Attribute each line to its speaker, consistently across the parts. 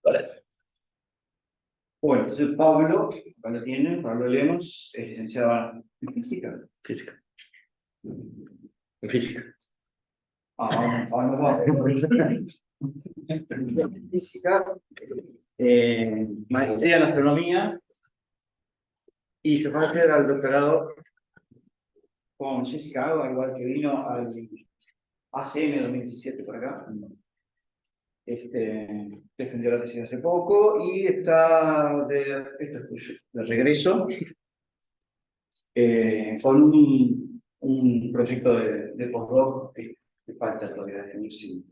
Speaker 1: Vale. Bueno, entonces Pablo, acá lo tienen, Pablo Lemos, es licenciado en física.
Speaker 2: Física. En física.
Speaker 1: Vamos. Física, maestría en astronomía, y se fue a hacer al doctorado con Jessica Agua, igual que vino al ACM 2017 por acá. Defendió la tesis hace poco y está de regreso con un proyecto de postdoc que falta todavía definir si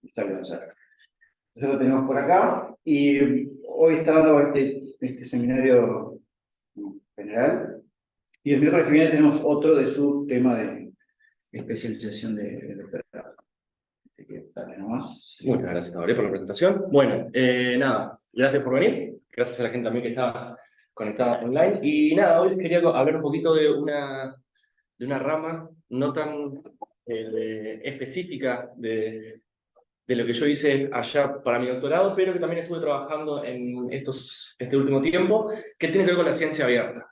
Speaker 1: está bien lanzado. Entonces lo tenemos por acá y hoy está dando este seminario general y el miércoles que viene tenemos otro de su tema de especialización de doctorado. Así que dale nomás.
Speaker 2: Muchas gracias, Gabriel, por la presentación. Bueno, nada, gracias por venir. Gracias a la gente también que está conectada online. Y nada, hoy quería hablar un poquito de una rama no tan específica de lo que yo hice allá para mi doctorado, pero que también estuve trabajando en este último tiempo, que tiene que ver con la ciencia abierta.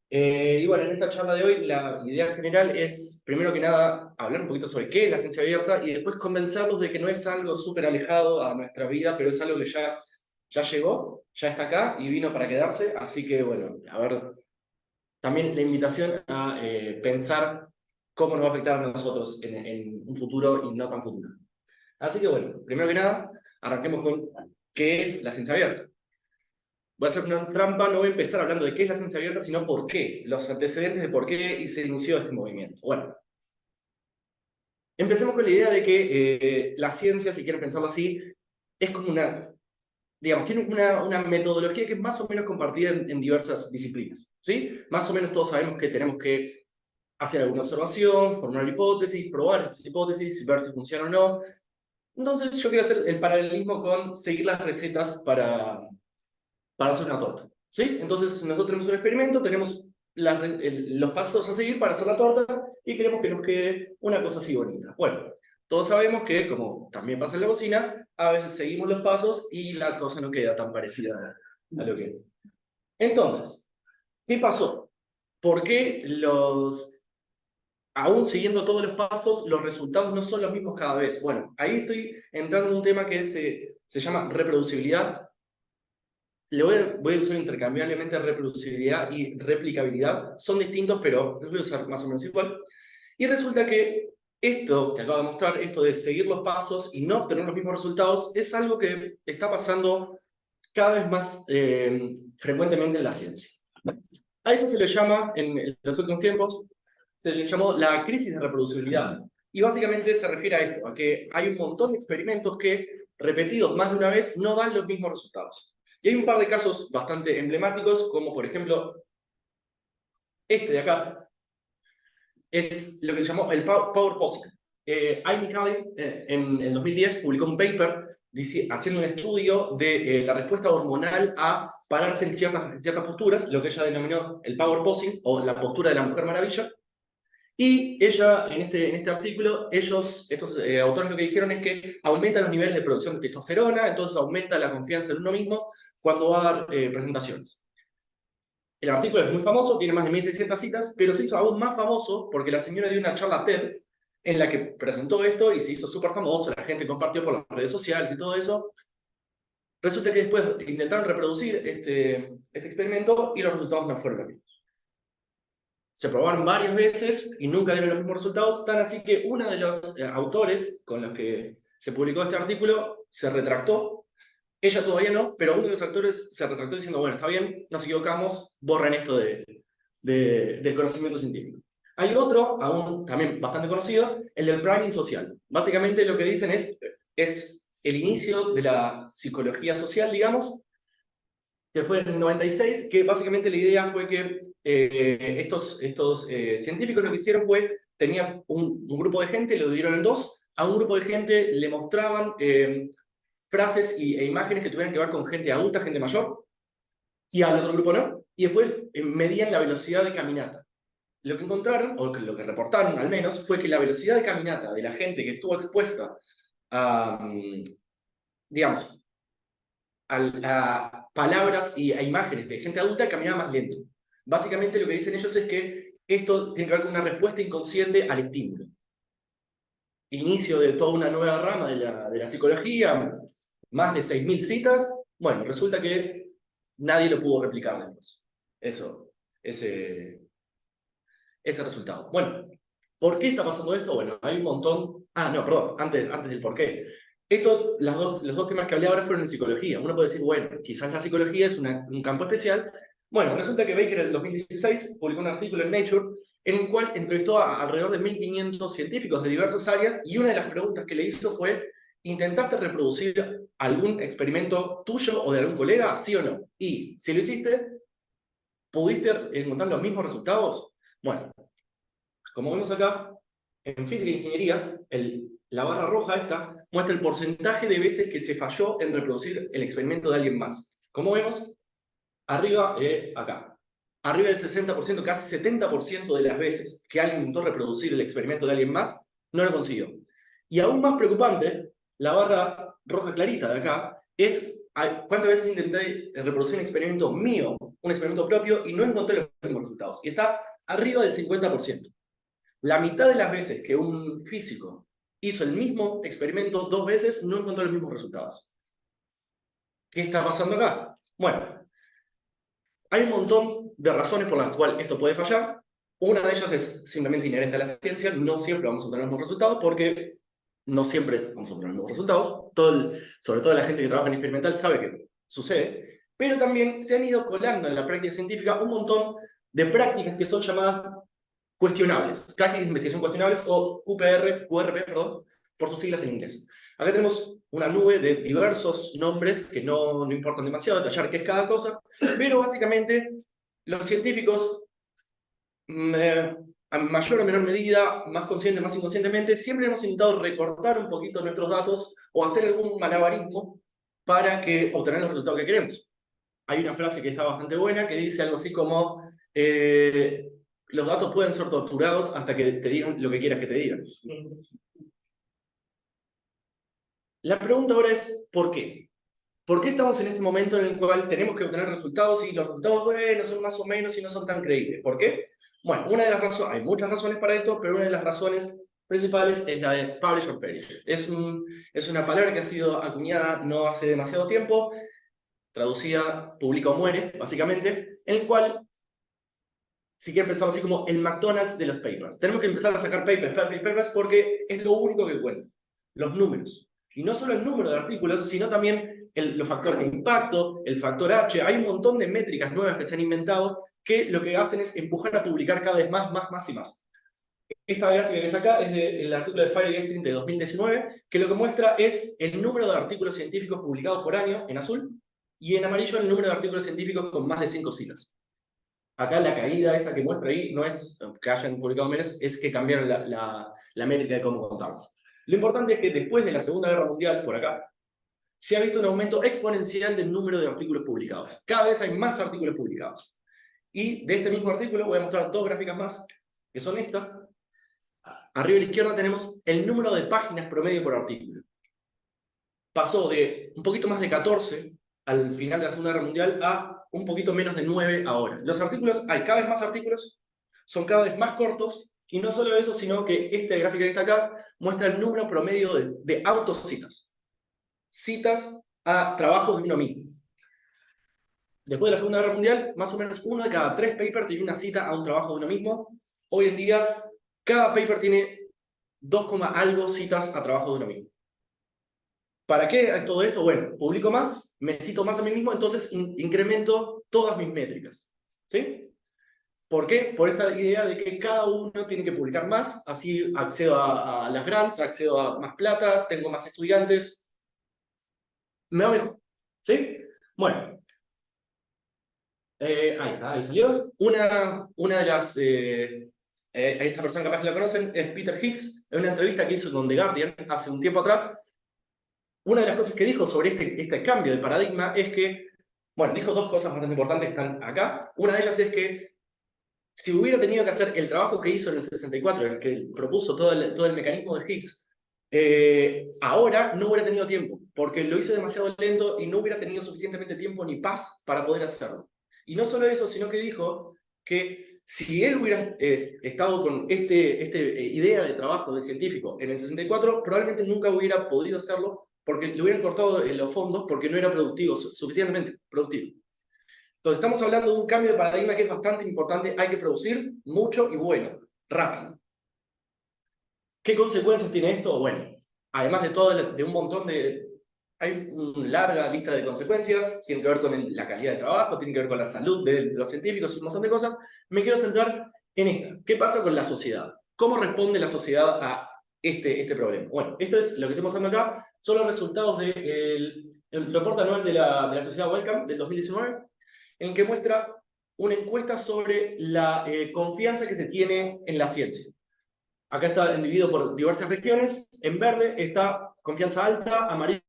Speaker 2: Y bueno, en esta charla de hoy la idea general es, primero que nada, hablar un poquito sobre qué es la ciencia abierta y después convencerlos de que no es algo súper alejado a nuestra vida, pero es algo que ya llegó, ya está acá y vino para quedarse. Así que bueno, a ver, también la invitación a pensar cómo nos va a afectar a nosotros en un futuro y no tan futuro. Así que bueno, primero que nada, arranquemos con qué es la ciencia abierta. Voy a hacer una trampa, no voy a empezar hablando de qué es la ciencia abierta, sino por qué, los antecedentes de por qué se inició este movimiento. Bueno, empecemos con la idea de que la ciencia, si quieren pensarlo así, es como digamos, tiene una metodología que es más o menos compartida en diversas disciplinas, ¿sí? Más o menos todos sabemos que tenemos que hacer alguna observación, formar hipótesis, probar esas hipótesis, ver si funciona o no. Entonces yo quiero hacer el paralelismo con seguir las recetas para hacer una torta, ¿sí? Entonces nosotros tenemos un experimento, tenemos los pasos a seguir para hacer la torta y queremos que nos quede una cosa así bonita. Bueno, todos sabemos que, como también pasa en la cocina, a veces seguimos los pasos y la cosa no queda tan parecida a lo que es. Entonces, ¿qué pasó? ¿Por qué aún siguiendo todos los pasos, los resultados no son los mismos cada vez? Bueno, ahí estoy entrando en un tema que se llama reproducibilidad. Voy a usar intercambiablemente reproducibilidad y replicabilidad. Son distintos, pero los voy a usar más o menos igual. Y resulta que esto que acabo de mostrar, esto de seguir los pasos y no obtener los mismos resultados, es algo que está pasando cada vez más frecuentemente en la ciencia. A esto se le llama, en los últimos tiempos, se le llamó la crisis de reproducibilidad. Y básicamente se refiere a esto, a que hay un montón de experimentos que, repetidos más de una vez, no dan los mismos resultados. Y hay un par de casos bastante emblemáticos, como por ejemplo, este de acá, es lo que se llamó el Power Positive. Amy Cuddy, en el 2010, publicó un paper haciendo un estudio de la respuesta hormonal a pararse en ciertas posturas, lo que ella denominó el Power Posing, o la postura de la Mujer Maravilla. Y ella, en este artículo, estos autores lo que dijeron es que aumenta los niveles de producción de testosterona, entonces aumenta la confianza en uno mismo cuando va a dar presentaciones. El artículo es muy famoso, tiene más de 1600 citas, pero se hizo aún más famoso porque la señora dio una charla TED en la que presentó esto y se hizo súper famoso, la gente compartió por las redes sociales y todo eso. Resulta que después intentaron reproducir este experimento y los resultados no fueron los mismos. Se probaron varias veces y nunca dieron los mismos resultados, tan así que uno de los autores con los que se publicó este artículo se retractó. Ella todavía no, pero uno de los actores se retractó diciendo, bueno, está bien, nos equivocamos, borren esto del conocimiento científico. Hay otro, aún también bastante conocido, el del priming social. Básicamente lo que dicen es el inicio de la psicología social, digamos, que fue en el 96, que básicamente la idea fue que estos científicos lo que hicieron fue, tenían un grupo de gente, lo dividieron en dos, a un grupo de gente le mostraban frases e imágenes que tuvieran que ver con gente adulta, gente mayor, y al otro grupo no, y después medían la velocidad de caminata. lo que encontraron, o lo que reportaron al menos, fue que la velocidad de caminata de la gente que estuvo expuesta a, digamos, a palabras y a imágenes de gente adulta caminaba más lento. Básicamente lo que dicen ellos es que esto tiene que ver con una respuesta inconsciente al estímulo. Inicio de toda una nueva rama de la psicología, más de 6.000 citas. Bueno, resulta que nadie lo pudo replicar después. Ese resultado. Bueno, ¿por qué está pasando esto? Bueno, hay un montón... Ah, no, perdón, antes del por qué. Los dos temas que hablé ahora fueron en psicología. Uno puede decir, bueno, quizás la psicología es un campo especial. Bueno, resulta que Baker en el 2016 publicó un artículo en Nature en el cual entrevistó a alrededor de 1.500 científicos de diversas áreas y una de las preguntas que le hizo fue, ¿intentaste reproducir algún experimento tuyo o de algún colega? ¿Sí o no? Y si lo hiciste, ¿pudiste encontrar los mismos resultados? Bueno, como vemos acá, en física e ingeniería, la barra roja esta muestra el porcentaje de veces que se falló en reproducir el experimento de alguien más. Como vemos, arriba, acá, arriba del 60%, casi 70% de las veces que alguien intentó reproducir el experimento de alguien más, no lo consiguió. Y aún más preocupante, la barra roja clarita de acá, es cuántas veces intenté reproducir un experimento mío, un experimento propio, y no encontré los mismos resultados. Y está arriba del 50%. La mitad de las veces que un físico hizo el mismo experimento 2 veces, no encontró los mismos resultados. ¿Qué está pasando acá? Bueno, hay un montón de razones por las cuales esto puede fallar. Una de ellas es simplemente inherente a la ciencia. No siempre vamos a obtener los mismos resultados porque no siempre vamos a obtener los mismos resultados. Sobre todo la gente que trabaja en experimental sabe que sucede. Pero también se han ido colando en la práctica científica un montón de prácticas que son llamadas cuestionables, prácticas de investigación cuestionables, o QRP, perdón, por sus siglas en inglés. Acá tenemos una nube de diversos nombres que no importan demasiado detallar qué es cada cosa, pero básicamente los científicos, a mayor o menor medida, más consciente, más inconscientemente, siempre hemos intentado recortar un poquito nuestros datos o hacer algún malabarismo para obtener los resultados que queremos. Hay una frase que está bastante buena que dice algo así como los datos pueden ser torturados hasta que te digan lo que quieras que te digan. La pregunta ahora es, ¿por qué? ¿Por qué estamos en este momento en el cual tenemos que obtener resultados y los resultados, bueno, son más o menos y no son tan creíbles? ¿Por qué? Bueno, una de las razones, hay muchas razones para esto, pero una de las razones principales es la de publish or perish. Es una palabra que ha sido acuñada no hace demasiado tiempo, traducida publica o muere, básicamente, en el cual, si quieren pensarlo así como el McDonald's de los papers. Tenemos que empezar a sacar papers porque es lo único que cuenta, los números. Y no solo el número de artículos, sino también los factores de impacto, el factor H. Hay un montón de métricas nuevas que se han inventado que lo que hacen es empujar a publicar cada vez más y más. Esta gráfica que está acá es del artículo de Fire Gestrin de 2019, que lo que muestra es el número de artículos científicos publicados por año, en azul, y en amarillo el número de artículos científicos con más de 5 siglas. Acá la caída esa que muestra ahí no es que hayan publicado menos, es que cambiaron la métrica de cómo contamos. Lo importante es que después de la Segunda Guerra Mundial, por acá, se ha visto un aumento exponencial del número de artículos publicados. Cada vez hay más artículos publicados. Y de este mismo artículo voy a mostrar 2 gráficas más, que son estas. Arriba a la izquierda tenemos el número de páginas promedio por artículo. Pasó de un poquito más de 14 al final de la Segunda Guerra Mundial a un poquito menos de 9 ahora. Los artículos, hay cada vez más artículos, son cada vez más cortos, y no solo eso, sino que esta gráfica que está acá muestra el número promedio de autocitas. Citas a trabajos de uno mismo. Después de la Segunda Guerra Mundial, más o menos 1 de cada 3 papers tiene una cita a un trabajo de uno mismo. Hoy en día, cada paper tiene 2, algo citas a trabajo de uno mismo. ¿Para qué es todo esto? Bueno, publico más, me cito más a mí mismo, entonces incremento todas mis métricas. ¿Sí? ¿Por qué? Por esta idea de que cada uno tiene que publicar más, así accedo a las grants, accedo a más plata, tengo más estudiantes, me va mejor. ¿Sí? Bueno. Ahí está, ahí salió. Una de las... esta persona capaz que la conocen es Peter Higgs, en una entrevista que hizo con The Guardian hace un tiempo atrás. Una de las cosas que dijo sobre este cambio de paradigma es que, bueno, dijo 2 cosas bastante importantes que están acá. Una de ellas es que si hubiera tenido que hacer el trabajo que hizo en el 64, el que propuso todo el mecanismo de Higgs, ahora no hubiera tenido tiempo, porque lo hizo demasiado lento y no hubiera tenido suficientemente tiempo ni paz para poder hacerlo. Y no solo eso, sino que dijo que si él hubiera estado con idea de trabajo de científico en el 64, probablemente nunca hubiera podido hacerlo porque le hubieran cortado los fondos porque no era productivo, suficientemente productivo. Entonces estamos hablando de un cambio de paradigma que es bastante importante. Hay que producir mucho y bueno, rápido. ¿Qué consecuencias tiene esto? Bueno, además de un montón de... Hay una larga lista de consecuencias, tiene que ver con la calidad de trabajo, tiene que ver con la salud de los científicos y un montón de cosas. Me quiero centrar en esta. ¿Qué pasa con la sociedad? ¿Cómo responde la sociedad a este problema? Bueno, esto es lo que estoy mostrando acá. Son los resultados del reporte anual de la sociedad Wellcome del 2019, en que muestra una encuesta sobre la confianza que se tiene en la ciencia. Acá está dividido por diversas regiones. En verde está confianza alta, amarillo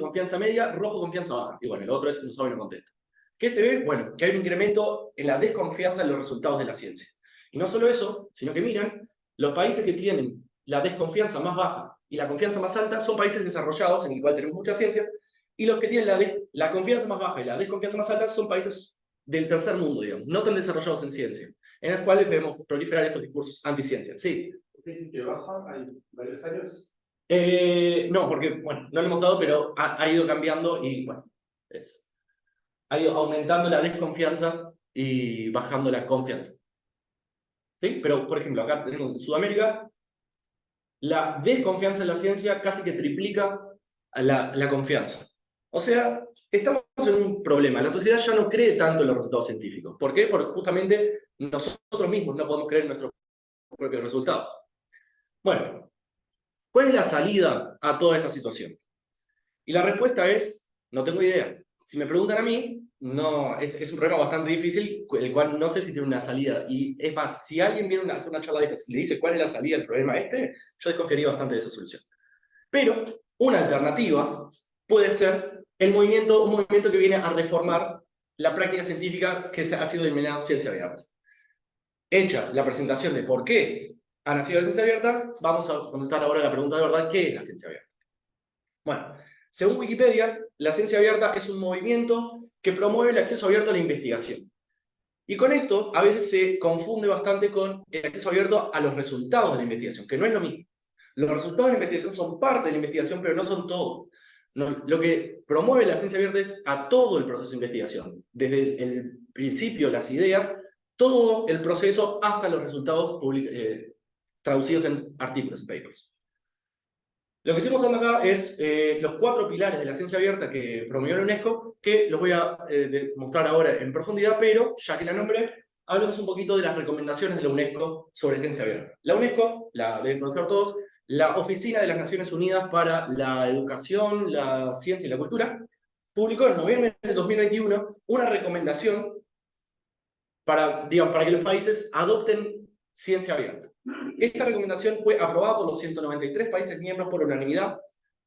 Speaker 2: confianza media, rojo confianza baja. Y bueno, el otro es no sabe, no contesta. ¿Qué se ve? Bueno, que hay un incremento en la desconfianza en los resultados de la ciencia. Y no solo eso, sino que miran, los países que tienen la desconfianza más baja y la confianza más alta son países desarrollados en el cual tenemos mucha ciencia, y los que tienen la confianza más baja y la desconfianza más alta son países del tercer mundo, digamos, no tan desarrollados en ciencia, en los cuales vemos proliferar estos discursos anticiencia. Sí.
Speaker 3: ¿Por qué dicen que baja? Hay varios años.
Speaker 2: No, porque, bueno, no lo hemos dado, pero ha ido cambiando y, bueno, ha ido aumentando la desconfianza y bajando la confianza. ¿Sí? Pero, por ejemplo, acá tenemos en Sudamérica, la desconfianza en la ciencia casi que triplica la confianza. O sea, estamos en un problema. La sociedad ya no cree tanto en los resultados científicos. ¿Por qué? Porque justamente nosotros mismos no podemos creer en nuestros propios resultados. Bueno, ¿cuál es la salida a toda esta situación? Y la respuesta es, no tengo idea. Si me preguntan a mí, no, es un problema bastante difícil, el cual no sé si tiene una salida. Y es más, si alguien viene a hacer una charla de estas y le dice cuál es la salida del problema yo desconfiaría bastante de esa solución. Pero una alternativa puede ser un movimiento que viene a reformar la práctica científica que ha sido denominada ciencia abierta. Hecha la presentación de por qué ha nacido la ciencia abierta, vamos a contestar ahora la pregunta de verdad, ¿qué es la ciencia abierta? Bueno, según Wikipedia, la ciencia abierta es un movimiento que promueve el acceso abierto a la investigación. Y con esto a veces se confunde bastante con el acceso abierto a los resultados de la investigación, que no es lo mismo. Los resultados de la investigación son parte de la investigación, pero no son todo. No, lo que promueve la ciencia abierta es a todo el proceso de investigación, desde el principio, las ideas, todo el proceso hasta los resultados traducidos en artículos, en papers. Lo que estoy mostrando acá es los 4 pilares de la ciencia abierta que promovió la UNESCO, que los voy a mostrar ahora en profundidad, pero ya que la nombré, hablemos un poquito de las recomendaciones de la UNESCO sobre ciencia abierta. La UNESCO, la deben conocer todos, la Oficina de las Naciones Unidas para la Educación, la Ciencia y la Cultura, publicó en noviembre del 2021 una recomendación para que los países adopten ciencia abierta. Esta recomendación fue aprobada por los 193 países miembros por unanimidad.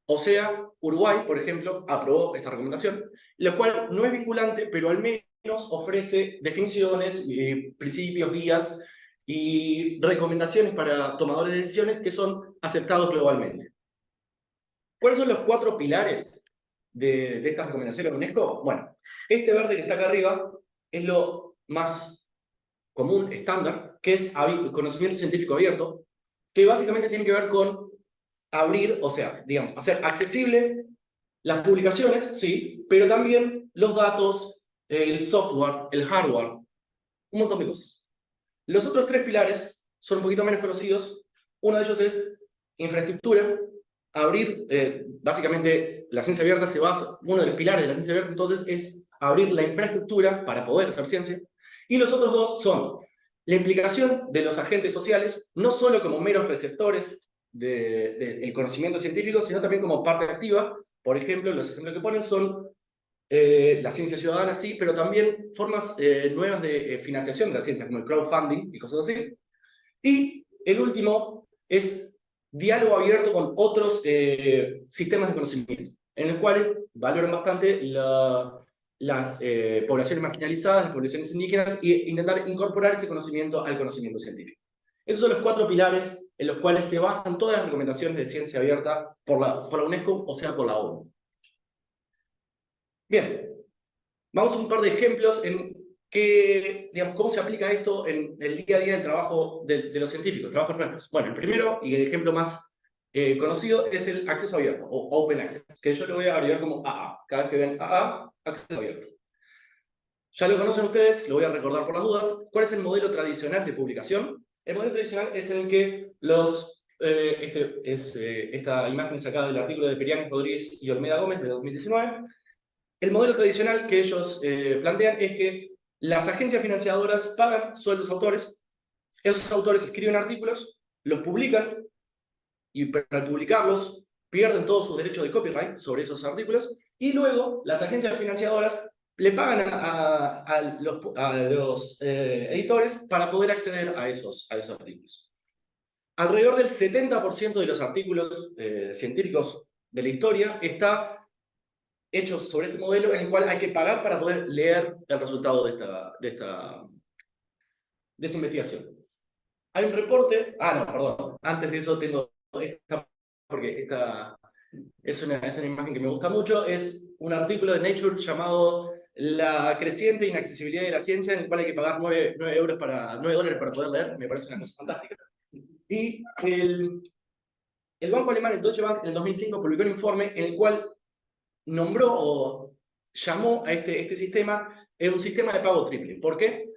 Speaker 2: O sea, Uruguay, por ejemplo, aprobó esta recomendación, lo cual no es vinculante, pero al menos ofrece definiciones, principios, guías y recomendaciones para tomadores de decisiones que son aceptados globalmente. ¿Cuáles son los 4 pilares de esta recomendación de la UNESCO? Bueno, este verde que está acá arriba es lo más común, estándar, que es conocimiento científico abierto, que básicamente tiene que ver con abrir, o sea, digamos, hacer accesible las publicaciones, sí, pero también los datos, el software, el hardware, un montón de cosas. Los otros 3 pilares son un poquito menos conocidos. Uno de ellos es infraestructura. Abrir, básicamente, la ciencia abierta se basa, uno de los pilares de la ciencia abierta, entonces, es abrir la infraestructura para poder hacer ciencia. Y los otros 2 son la implicación de los agentes sociales, no solo como meros receptores del conocimiento científico, sino también como parte activa. Por ejemplo, los ejemplos que ponen son la ciencia ciudadana, sí, pero también formas nuevas de financiación de la ciencia, como el crowdfunding y cosas así. Y el último es diálogo abierto con otros sistemas de conocimiento, en los cuales valoran bastante las poblaciones marginalizadas, las poblaciones indígenas, e intentar incorporar ese conocimiento al conocimiento científico. Esos son los 4 pilares en los cuales se basan todas las recomendaciones de ciencia abierta por la UNESCO, o sea, por la ONU. Bien, vamos a un par de ejemplos en digamos, cómo se aplica esto en el día a día del trabajo de los científicos, trabajos nuestros. Bueno, el primero y el ejemplo más conocido es el acceso abierto, o Open Access, que yo lo voy a agregar como AA. Cada vez que ven AA, acceso abierto. Ya lo conocen ustedes, lo voy a recordar por las dudas. ¿Cuál es el modelo tradicional de publicación? El modelo tradicional es en el que esta imagen es sacada del artículo de Periáñez, Rodríguez y Olmeda Gómez de 2019. El modelo tradicional que ellos plantean es que las agencias financiadoras pagan sueldos a autores, esos autores escriben artículos, los publican, y para publicarlos pierden todos sus derechos de copyright sobre esos artículos, y luego las agencias financiadoras le pagan a los editores para poder acceder a esos artículos. Alrededor del 70% de los artículos científicos de la historia está hechos sobre este modelo en el cual hay que pagar para poder leer el resultado de esa investigación. Hay un reporte, no, perdón, antes de eso tengo esta, porque esta es una imagen que me gusta mucho, es un artículo de Nature llamado La creciente inaccesibilidad de la ciencia, en el cual hay que pagar $9 para poder leer, me parece una cosa fantástica. Y el banco alemán, el Deutsche Bank, en el 2005 publicó un informe en el cual nombró o llamó a este sistema un sistema de pago triple. ¿Por qué?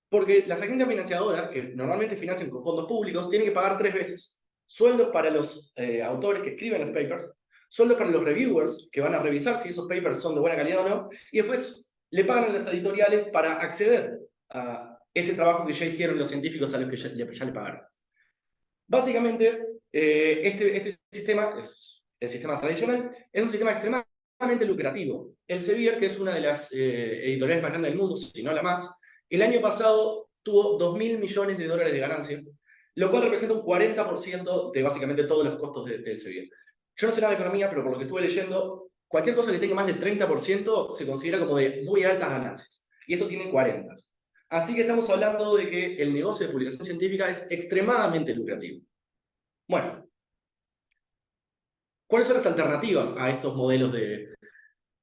Speaker 2: Porque las agencias financiadoras, que normalmente financian con fondos públicos, tienen que pagar 3 veces. Sueldos para los autores que escriben los papers, sueldos para los reviewers, que van a revisar si esos papers son de buena calidad o no, y después le pagan a las editoriales para acceder a ese trabajo que ya hicieron los científicos a los que ya le pagaron. Básicamente, este sistema, el sistema tradicional, es un sistema extremadamente lucrativo. Elsevier, que es una de las editoriales más grandes del mundo, si no la más, el año pasado tuvo $2.000 millones de ganancia, lo cual representa un 40% de básicamente todos los costos de Elsevier. Yo no sé nada de economía, pero por lo que estuve leyendo, cualquier cosa que tenga más del 30% se considera como de muy altas ganancias. Y esto tiene 40%. Así que estamos hablando de que el negocio de publicación científica es extremadamente lucrativo. Bueno, ¿cuáles son las alternativas a estos modelos de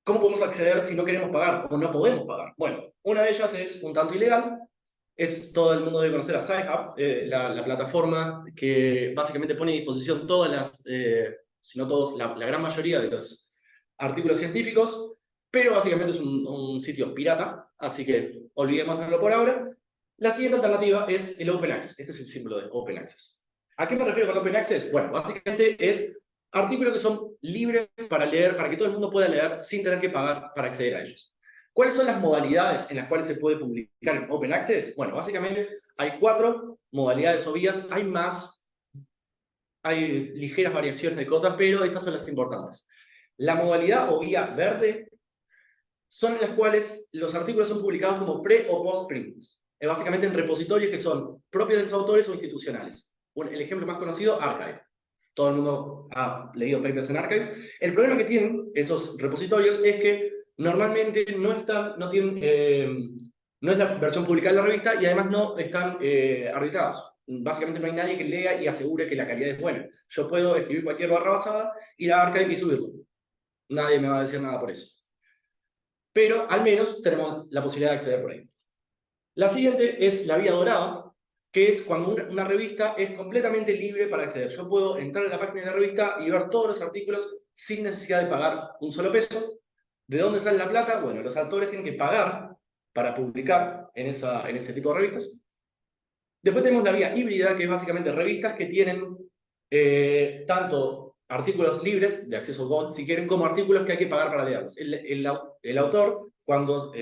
Speaker 2: cómo podemos acceder si no queremos pagar o no podemos pagar? Bueno, una de ellas es un tanto ilegal. Todo el mundo debe conocer a SciHub, la plataforma que básicamente pone a disposición todas las, si no todos, la gran mayoría de los artículos científicos, pero básicamente es un sitio pirata, así que olvidémoslo por ahora. La siguiente alternativa es el Open Access. Este es el símbolo de Open Access. ¿A qué me refiero con Open Access? Bueno, básicamente es artículos que son libres para leer, para que todo el mundo pueda leer sin tener que pagar para acceder a ellos. ¿Cuáles son las modalidades en las cuales se puede publicar en Open Access? Bueno, básicamente hay 4 modalidades o vías, hay más, hay ligeras variaciones de cosas, pero estas son las importantes. La modalidad o vía verde son en las cuales los artículos son publicados como pre o post prints, básicamente en repositorios que son propios de los autores o institucionales. El ejemplo más conocido, Archive. Todo el mundo ha leído papers en Archive. El problema que tienen esos repositorios es que normalmente no es la versión publicada de la revista y además no están arbitrados. Básicamente no hay nadie que lea y asegure que la calidad es buena. Yo puedo escribir cualquier barra basada, ir a Archive y subirlo. Nadie me va a decir nada por eso. Pero al menos tenemos la posibilidad de acceder por ahí. La siguiente es la vía dorada, que es cuando una revista es completamente libre para acceder. Yo puedo entrar a la página de la revista y ver todos los artículos sin necesidad de pagar un solo peso. ¿De dónde sale la plata? Bueno, los autores tienen que pagar para publicar en ese tipo de revistas. Después tenemos la vía híbrida, que es básicamente revistas que tienen tanto artículos libres, de acceso Gold, si quieren, como artículos que hay que pagar para leerlos. El autor, cuando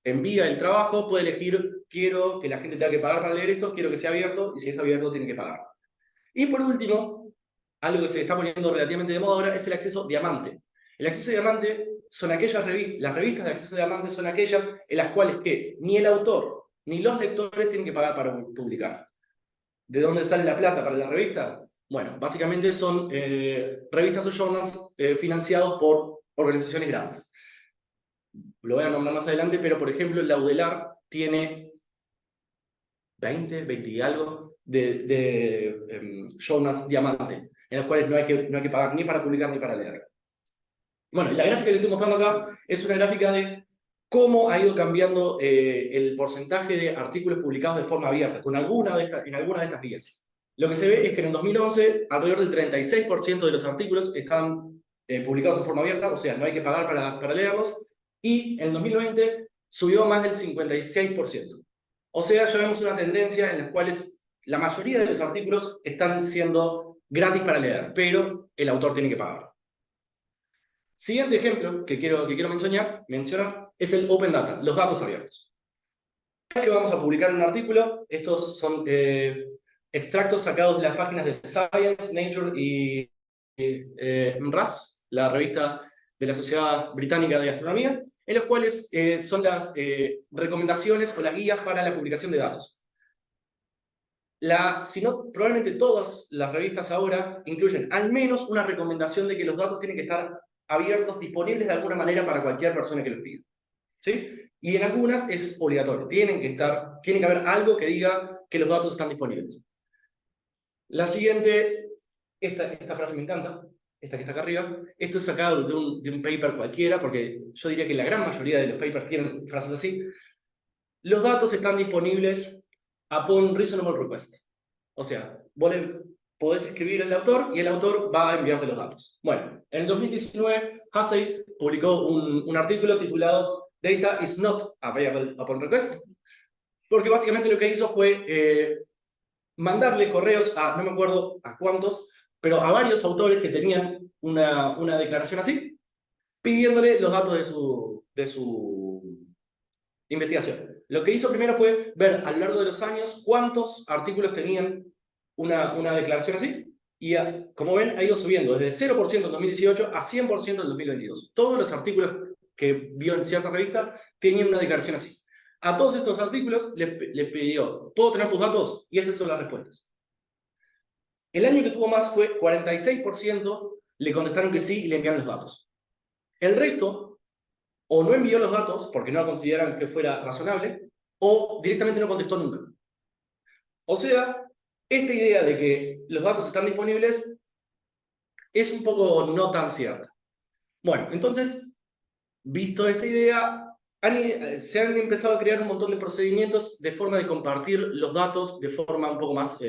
Speaker 2: envía el trabajo, puede elegir: quiero que la gente tenga que pagar para leer esto, quiero que sea abierto, y si es abierto tiene que pagar. Y por último, algo que se está poniendo relativamente de moda ahora es el acceso diamante. El acceso diamante son aquellas las revistas de acceso diamante son aquellas en las cuales que ni el autor ni los lectores tienen que pagar para publicar. ¿De dónde sale la plata para la revista? Bueno, básicamente son revistas o journals financiados por organizaciones grandes. lo voy a nombrar más adelante, pero por ejemplo, Laudelar tiene 20 y algo de journals diamante, en los cuales no hay que pagar ni para publicar ni para leer. Bueno, y la gráfica que les estoy mostrando acá es una gráfica de cómo ha ido cambiando el porcentaje de artículos publicados de forma abierta, en alguna de estas vías. Lo que se ve es que en el 2011, alrededor del 36% de los artículos están publicados de forma abierta, o sea, no hay que pagar para leerlos, y en el 2020 subió más del 56%. O sea, ya vemos una tendencia en la cual la mayoría de los artículos están siendo gratis para leer, pero el autor tiene que pagar. Siguiente ejemplo que quiero mencionar es el Open Data, los datos abiertos. Cada vez que vamos a publicar un artículo, estos son extractos sacados de las páginas de Science, Nature y RAS, la revista de la Sociedad Británica de Astronomía, en los cuales son las recomendaciones o las guías para la publicación de datos. Si no, probablemente todas las revistas ahora incluyen al menos una recomendación de que los datos tienen que estar abiertos, disponibles de alguna manera para cualquier persona que los pida. ¿Sí? Y en algunas es obligatorio, tiene que haber algo que diga que los datos están disponibles. La siguiente, esta frase me encanta, esta que está acá arriba. Esto es sacado de un paper cualquiera, porque yo diría que la gran mayoría de los papers tienen frases así. Los datos están disponibles upon reasonable request. O sea, vos podés escribir al autor y el autor va a enviarte los datos. Bueno, en el 2019, Hussey publicó un artículo titulado Data is not available upon request, porque básicamente lo que hizo fue mandarle correos a, no me acuerdo a cuántos, pero a varios autores que tenían una declaración así, pidiéndole los datos de su investigación. Lo que hizo primero fue ver a lo largo de los años cuántos artículos tenían una declaración así, y como ven, ha ido subiendo desde 0% en 2018 a 100% en 2022. Todos los artículos que vio en cierta revista tenían una declaración así. A todos estos artículos le pidió, ¿puedo tener tus datos? Y estas son las respuestas. El año que tuvo más fue 46% le contestaron que sí y le enviaron los datos. El resto o no envió los datos porque no consideran que fuera razonable, o directamente no contestó nunca. O sea, esta idea de que los datos están disponibles es un poco no tan cierta. Bueno, entonces, visto esta idea, se han empezado a crear un montón de procedimientos de forma de compartir los datos de forma un poco más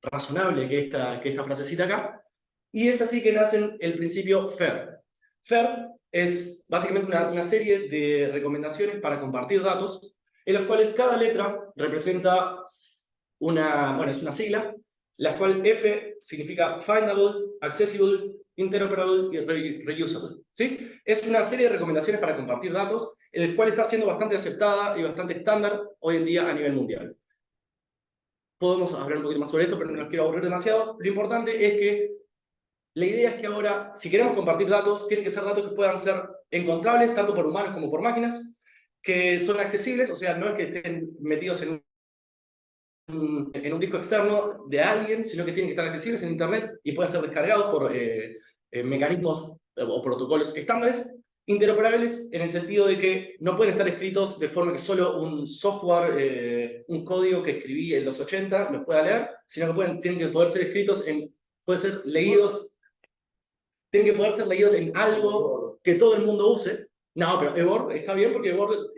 Speaker 2: razonable que esta frasecita acá, y es así que nace el principio FAIR. FAIR es básicamente una serie de recomendaciones para compartir datos, en los cuales cada letra representa es una sigla, la cual F significa Findable, Accessible, Interoperable y Reusable. ¿Sí? Es una serie de recomendaciones para compartir datos, el cual está siendo bastante aceptada y bastante estándar hoy en día a nivel mundial. Podemos hablar un poquito más sobre esto, pero no los quiero aburrir demasiado. Lo importante es que la idea es que ahora, si queremos compartir datos, tienen que ser datos que puedan ser encontrables tanto por humanos como por máquinas, que son accesibles, o sea, no es que estén metidos en un disco externo de alguien, sino que tienen que estar accesibles en Internet y pueden ser descargados por mecanismos o protocolos estándares. Interoperables en el sentido de que no pueden estar escritos de forma que solo un software, un código que escribí en los 80 los pueda leer, sino que tienen que poder ser escritos tienen que poder ser leídos en algo que todo el mundo use. No, pero eBoard está bien porque eBoard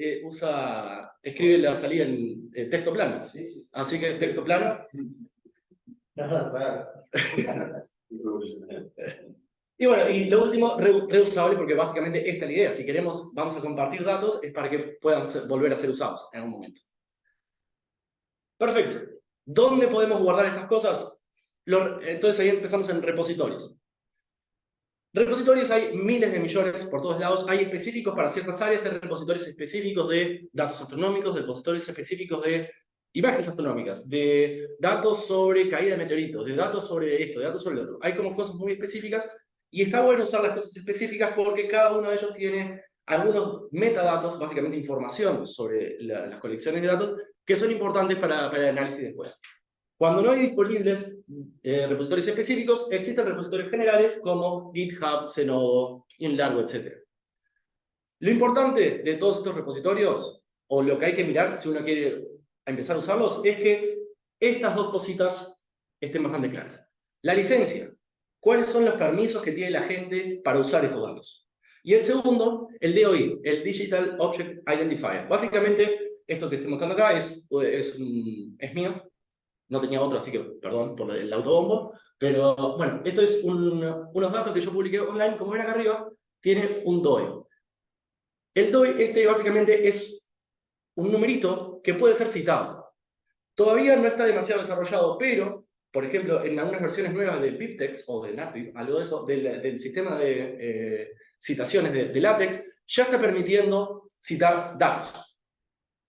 Speaker 2: escribe la salida en texto plano.
Speaker 3: Sí.
Speaker 2: Así que texto plano. Y bueno, y lo último, reusable, porque básicamente esta es la idea. Si vamos a compartir datos, es para que puedan volver a ser usados en algún momento. Perfecto. ¿Dónde podemos guardar estas cosas? Entonces ahí empezamos en repositorios. Repositorios hay miles de millones por todos lados, hay específicos para ciertas áreas, hay repositorios específicos de datos astronómicos, repositorios específicos de imágenes astronómicas, de datos sobre caída de meteoritos, de datos sobre esto, de datos sobre lo otro. Hay como cosas muy específicas y está bueno usar las cosas específicas porque cada uno de ellos tiene algunos metadatos, básicamente información sobre las colecciones de datos, que son importantes para el análisis después. Cuando no hay disponibles repositorios específicos, existen repositorios generales como GitHub, Zenodo, InLargo, etc. Lo importante de todos estos repositorios, o lo que hay que mirar si uno quiere empezar a usarlos, es que estas dos cositas estén bastante claras. La licencia. ¿Cuáles son los permisos que tiene la gente para usar estos datos? Y el segundo, el DOI, el Digital Object Identifier. Básicamente, esto que estoy mostrando acá es mío. No tenía otro, así que perdón por el autobombo. Pero bueno, esto es unos datos que yo publiqué online. Como ven acá arriba, tiene un DOI. El DOI básicamente es un numerito que puede ser citado. Todavía no está demasiado desarrollado, pero, por ejemplo, en algunas versiones nuevas del BibTeX o del NatWib, algo de eso, del sistema de citaciones de LaTeX, ya está permitiendo citar datos.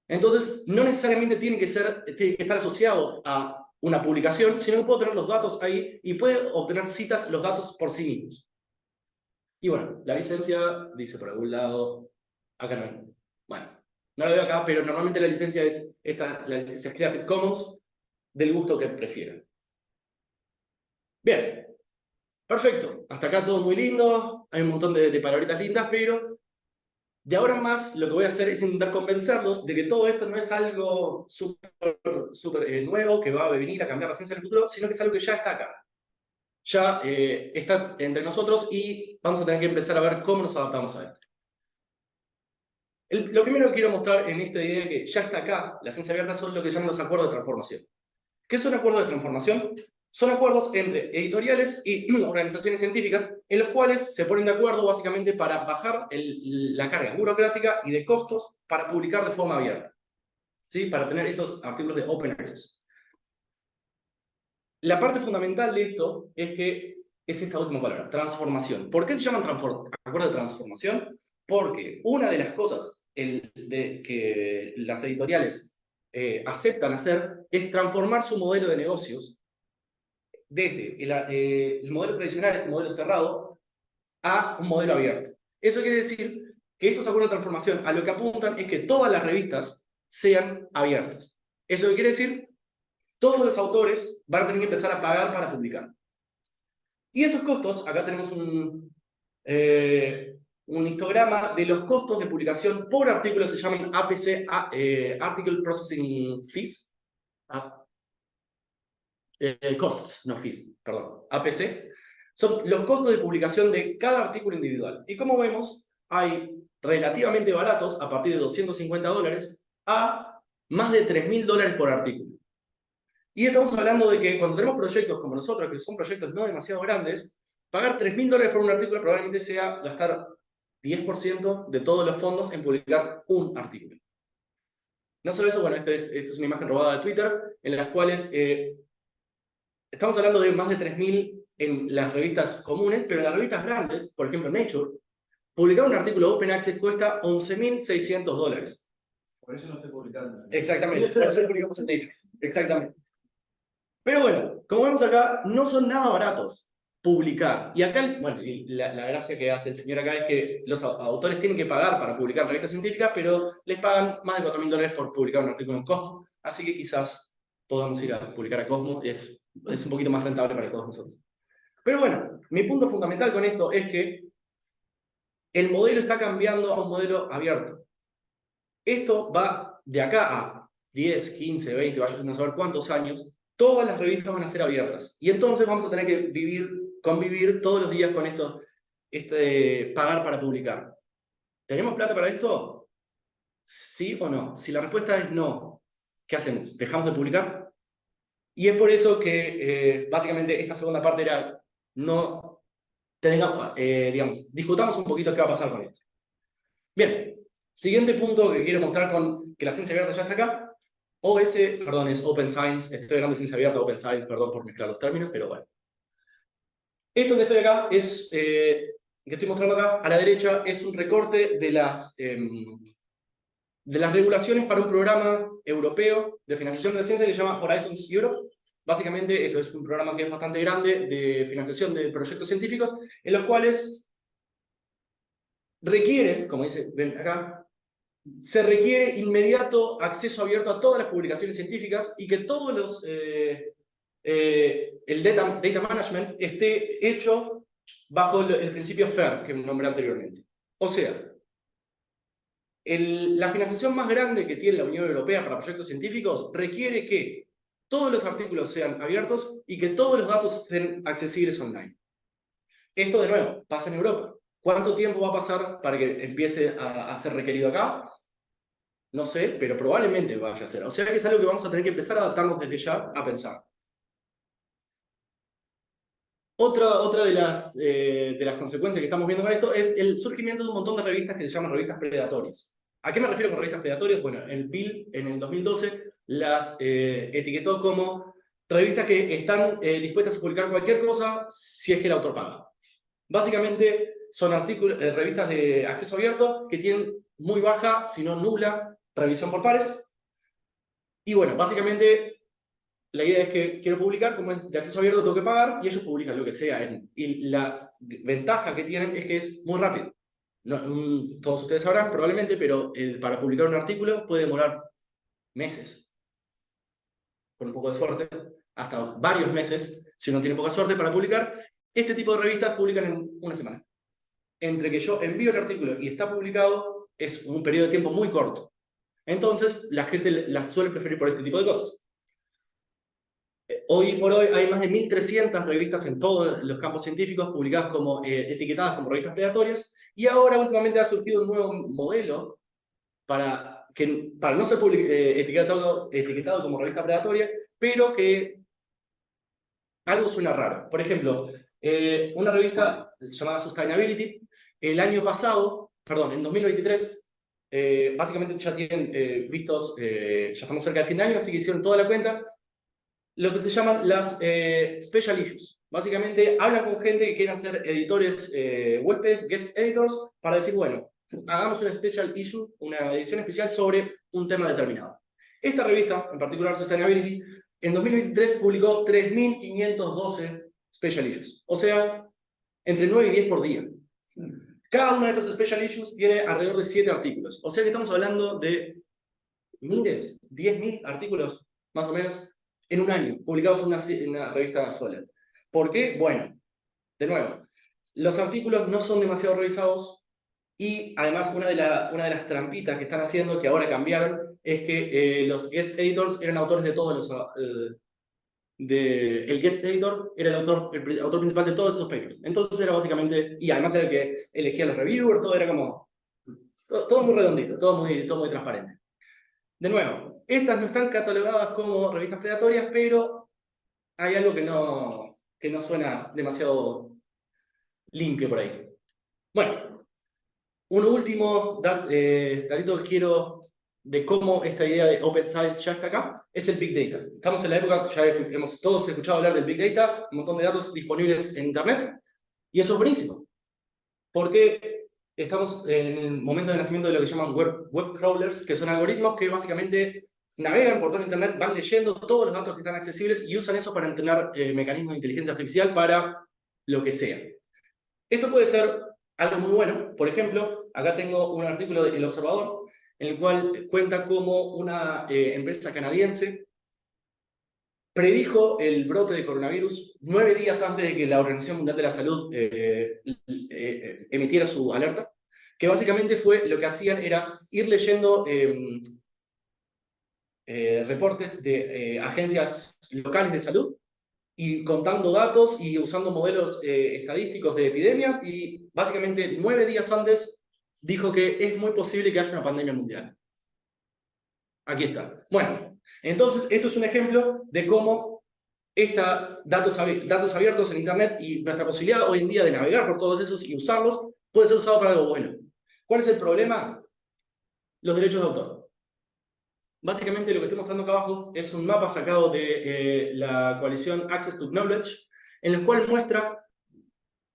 Speaker 2: Entonces, no necesariamente tiene que estar asociado a una publicación, sino que puedo tener los datos ahí y puede obtener citas los datos por sí mismos. Y bueno, la licencia dice por algún lado, acá no. Bueno, no la veo acá, pero normalmente la licencia es la licencia Creative Commons del gusto que prefieran. Bien, perfecto. Hasta acá todo muy lindo, hay un montón de palabritas lindas, pero de ahora en más lo que voy a hacer es intentar convencerlos de que todo esto no es algo súper nuevo que va a venir a cambiar la ciencia en el futuro, sino que es algo que ya está acá. Ya está entre nosotros y vamos a tener que empezar a ver cómo nos adaptamos a esto. Lo primero que quiero mostrar en esta idea que ya está acá, la ciencia abierta, son lo que llaman los acuerdos de transformación. ¿Qué son acuerdos de transformación? Son acuerdos entre editoriales y organizaciones científicas en los cuales se ponen de acuerdo básicamente para bajar la carga burocrática y de costos para publicar de forma abierta, ¿sí? Para tener estos artículos de Open Access. La parte fundamental de esto es que es esta última palabra, transformación. ¿Por qué se llaman acuerdos de transformación? Porque una de las cosas que las editoriales aceptan hacer es transformar su modelo de negocios desde el modelo tradicional, este modelo cerrado, a un modelo abierto. Eso quiere decir que estos acuerdos de transformación a lo que apuntan es que todas las revistas sean abiertas. ¿Eso qué quiere decir? Todos los autores van a tener que empezar a pagar para publicar. Y estos costos, acá tenemos un histograma de los costos de publicación por artículo, se llaman APC, Article Processing Fees. Costs, no fees, perdón, APC. Son los costos de publicación de cada artículo individual. Y como vemos, hay relativamente baratos, a partir de $250, a más de $3.000 por artículo. Y estamos hablando de que cuando tenemos proyectos como nosotros, que son proyectos no demasiado grandes, pagar $3.000 por un artículo probablemente sea gastar 10% de todos los fondos en publicar un artículo. No solo eso, bueno, esta es una imagen robada de Twitter, en las cuales estamos hablando de más de 3.000 en las revistas comunes, pero en las revistas grandes, por ejemplo Nature, publicar un artículo Open Access cuesta $11.600.
Speaker 3: Por eso no estoy publicando.
Speaker 2: Exactamente, por eso publicamos en Nature. Exactamente. Pero bueno, como vemos acá, no son nada baratos publicar. Y acá, bueno, y la gracia que hace el señor acá es que los autores tienen que pagar para publicar revistas científicas, pero les pagan más de $4.000 por publicar un artículo en Cosmos, así que quizás podamos ir a publicar a Cosmos, es un poquito más rentable para todos nosotros. Pero bueno, mi punto fundamental con esto es que el modelo está cambiando a un modelo abierto. Esto va de acá a 10, 15, 20, vaya a saber cuántos años, todas las revistas van a ser abiertas. Y entonces vamos a tener que convivir todos los días con esto, pagar para publicar. ¿Tenemos plata para esto? ¿Sí o no? Si la respuesta es no, ¿qué hacemos? ¿Dejamos de publicar? Y es por eso que básicamente esta segunda parte era no discutamos un poquito qué va a pasar con esto. Bien, siguiente punto que quiero mostrar con que la ciencia abierta ya está acá. es Open Science, estoy hablando de ciencia abierta, Open Science, perdón por mezclar los términos, pero bueno. Esto que estoy acá que estoy mostrando acá a la derecha es un recorte de las regulaciones para un programa europeo de financiación de la ciencia que se llama Horizons Europe. Básicamente eso es un programa que es bastante grande de financiación de proyectos científicos en los cuales requiere, como ven acá, se requiere inmediato acceso abierto a todas las publicaciones científicas y que todos el data management esté hecho bajo el principio FAIR que nombré anteriormente. O sea, La financiación más grande que tiene la Unión Europea para proyectos científicos requiere que todos los artículos sean abiertos y que todos los datos estén accesibles online. Esto, de nuevo, pasa en Europa. ¿Cuánto tiempo va a pasar para que empiece a ser requerido acá? No sé, pero probablemente vaya a ser. O sea que es algo que vamos a tener que empezar a adaptarnos desde ya a pensar. Otra de las consecuencias que estamos viendo con esto es el surgimiento de un montón de revistas que se llaman revistas predatorias. ¿A qué me refiero con revistas predatorias? Bueno, el Bill en el 2012 las etiquetó como revistas que están dispuestas a publicar cualquier cosa si es que el autor paga. Básicamente son revistas de acceso abierto que tienen muy baja, si no nula, revisión por pares. Y bueno, básicamente la idea es que quiero publicar, como es de acceso abierto tengo que pagar, y ellos publican lo que sea. Y la ventaja que tienen es que es muy rápido. No, todos ustedes sabrán probablemente, pero para publicar un artículo puede demorar meses, con un poco de suerte, hasta varios meses, si uno tiene poca suerte para publicar. Este tipo de revistas publican en una semana. Entre que yo envío el artículo y está publicado, es un periodo de tiempo muy corto. Entonces, la gente las suele preferir por este tipo de cosas. Hoy por hoy hay más de 1.300 revistas en todos los campos científicos publicadas etiquetadas como revistas predatorias, y ahora últimamente ha surgido un nuevo modelo para no ser etiquetado como revista predatoria, pero que algo suena raro. Por ejemplo, una revista llamada Sustainability, el año pasado, perdón, en 2023, básicamente ya tienen ya estamos cerca del fin de año, así que hicieron toda la cuenta, lo que se llaman las special issues. Básicamente hablan con gente que quieran ser editores huéspedes, guest editors, para decir, bueno, hagamos una special issue, una edición especial sobre un tema determinado. Esta revista, en particular Sustainability, en 2023 publicó 3.512 special issues. O sea, entre 9 y 10 por día. Cada una de estas special issues tiene alrededor de 7 artículos. O sea que estamos hablando de miles, 10.000 artículos, más o menos, en un año, publicados en una revista sola. ¿Por qué? Bueno, de nuevo, los artículos no son demasiado revisados y además una de las trampitas que están haciendo, que ahora cambiaron, es que los guest editors eran autores de todos los... el guest editor era el autor principal de todos esos papers. Entonces era básicamente... Y además era el que elegía los reviewers, todo era como... Todo muy redondito, todo muy transparente. De nuevo, estas no están catalogadas como revistas predatorias, pero hay algo que no suena demasiado limpio por ahí. Bueno, un último datito que quiero de cómo esta idea de Open Science ya está acá, es el Big Data. Estamos en la época, ya hemos todos escuchado hablar del Big Data, un montón de datos disponibles en Internet, y eso es buenísimo, porque estamos en el momento de nacimiento de lo que llaman web crawlers, que son algoritmos que básicamente navegan por todo Internet, van leyendo todos los datos que están accesibles y usan eso para entrenar mecanismos de inteligencia artificial para lo que sea. Esto puede ser algo muy bueno. Por ejemplo, acá tengo un artículo de El Observador, en el cual cuenta cómo una empresa canadiense predijo el brote de coronavirus 9 días antes de que la Organización Mundial de la Salud emitiera su alerta, que básicamente lo que hacían era ir leyendo reportes de agencias locales de salud y contando datos y usando modelos estadísticos de epidemias, y básicamente 9 días antes dijo que es muy posible que haya una pandemia mundial. Aquí está. Bueno, entonces esto es un ejemplo de cómo datos abiertos en Internet y nuestra posibilidad hoy en día de navegar por todos esos y usarlos puede ser usado para algo bueno. ¿Cuál es el problema? Los derechos de autor. Básicamente lo que estoy mostrando acá abajo es un mapa sacado de la coalición Access to Knowledge, en el cual muestra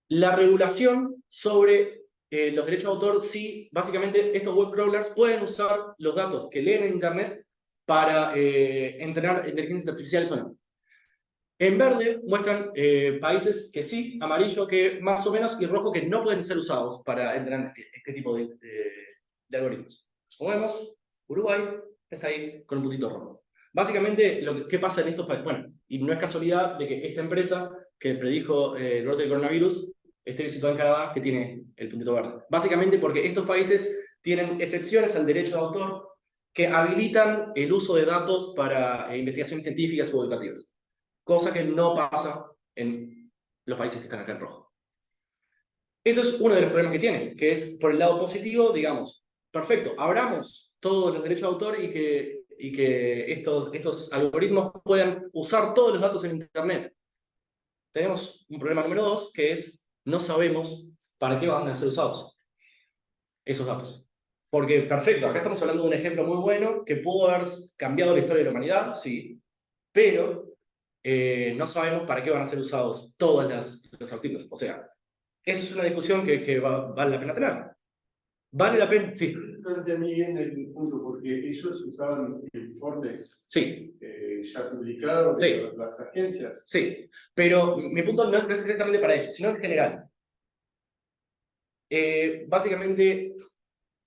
Speaker 2: la regulación sobre los derechos de autor, si básicamente estos web crawlers pueden usar los datos que leen en Internet para entrenar inteligencias artificiales o no. En verde muestran países que sí, amarillo que más o menos, y rojo que no pueden ser usados para entrenar este tipo de algoritmos. Como vemos, Uruguay está ahí con un puntito rojo. Básicamente, ¿qué pasa en estos países? Bueno, y no es casualidad de que esta empresa que predijo el brote del coronavirus esté situada en Canadá, que tiene el puntito verde. Básicamente porque estos países tienen excepciones al derecho de autor que habilitan el uso de datos para investigaciones científicas o educativas. Cosa que no pasa en los países que están acá en rojo. Eso es uno de los problemas que tienen, que es, por el lado positivo, digamos, perfecto, abramos todos los derechos de autor y que estos algoritmos puedan usar todos los datos en Internet. Tenemos un problema número 2, que es, no sabemos para qué van a ser usados esos datos. Porque, perfecto, acá estamos hablando de un ejemplo muy bueno que pudo haber cambiado la historia de la humanidad, sí, pero no sabemos para qué van a ser usados todos los artículos. O sea, esa es una discusión que vale la pena tener. Vale la pena, sí.
Speaker 4: No entendí bien el punto, porque ellos usaban informes
Speaker 2: Sí,
Speaker 4: ya publicados
Speaker 2: Sí.
Speaker 4: de las agencias.
Speaker 2: sí. Pero mi punto no es exactamente para ellos, sino en general. Básicamente,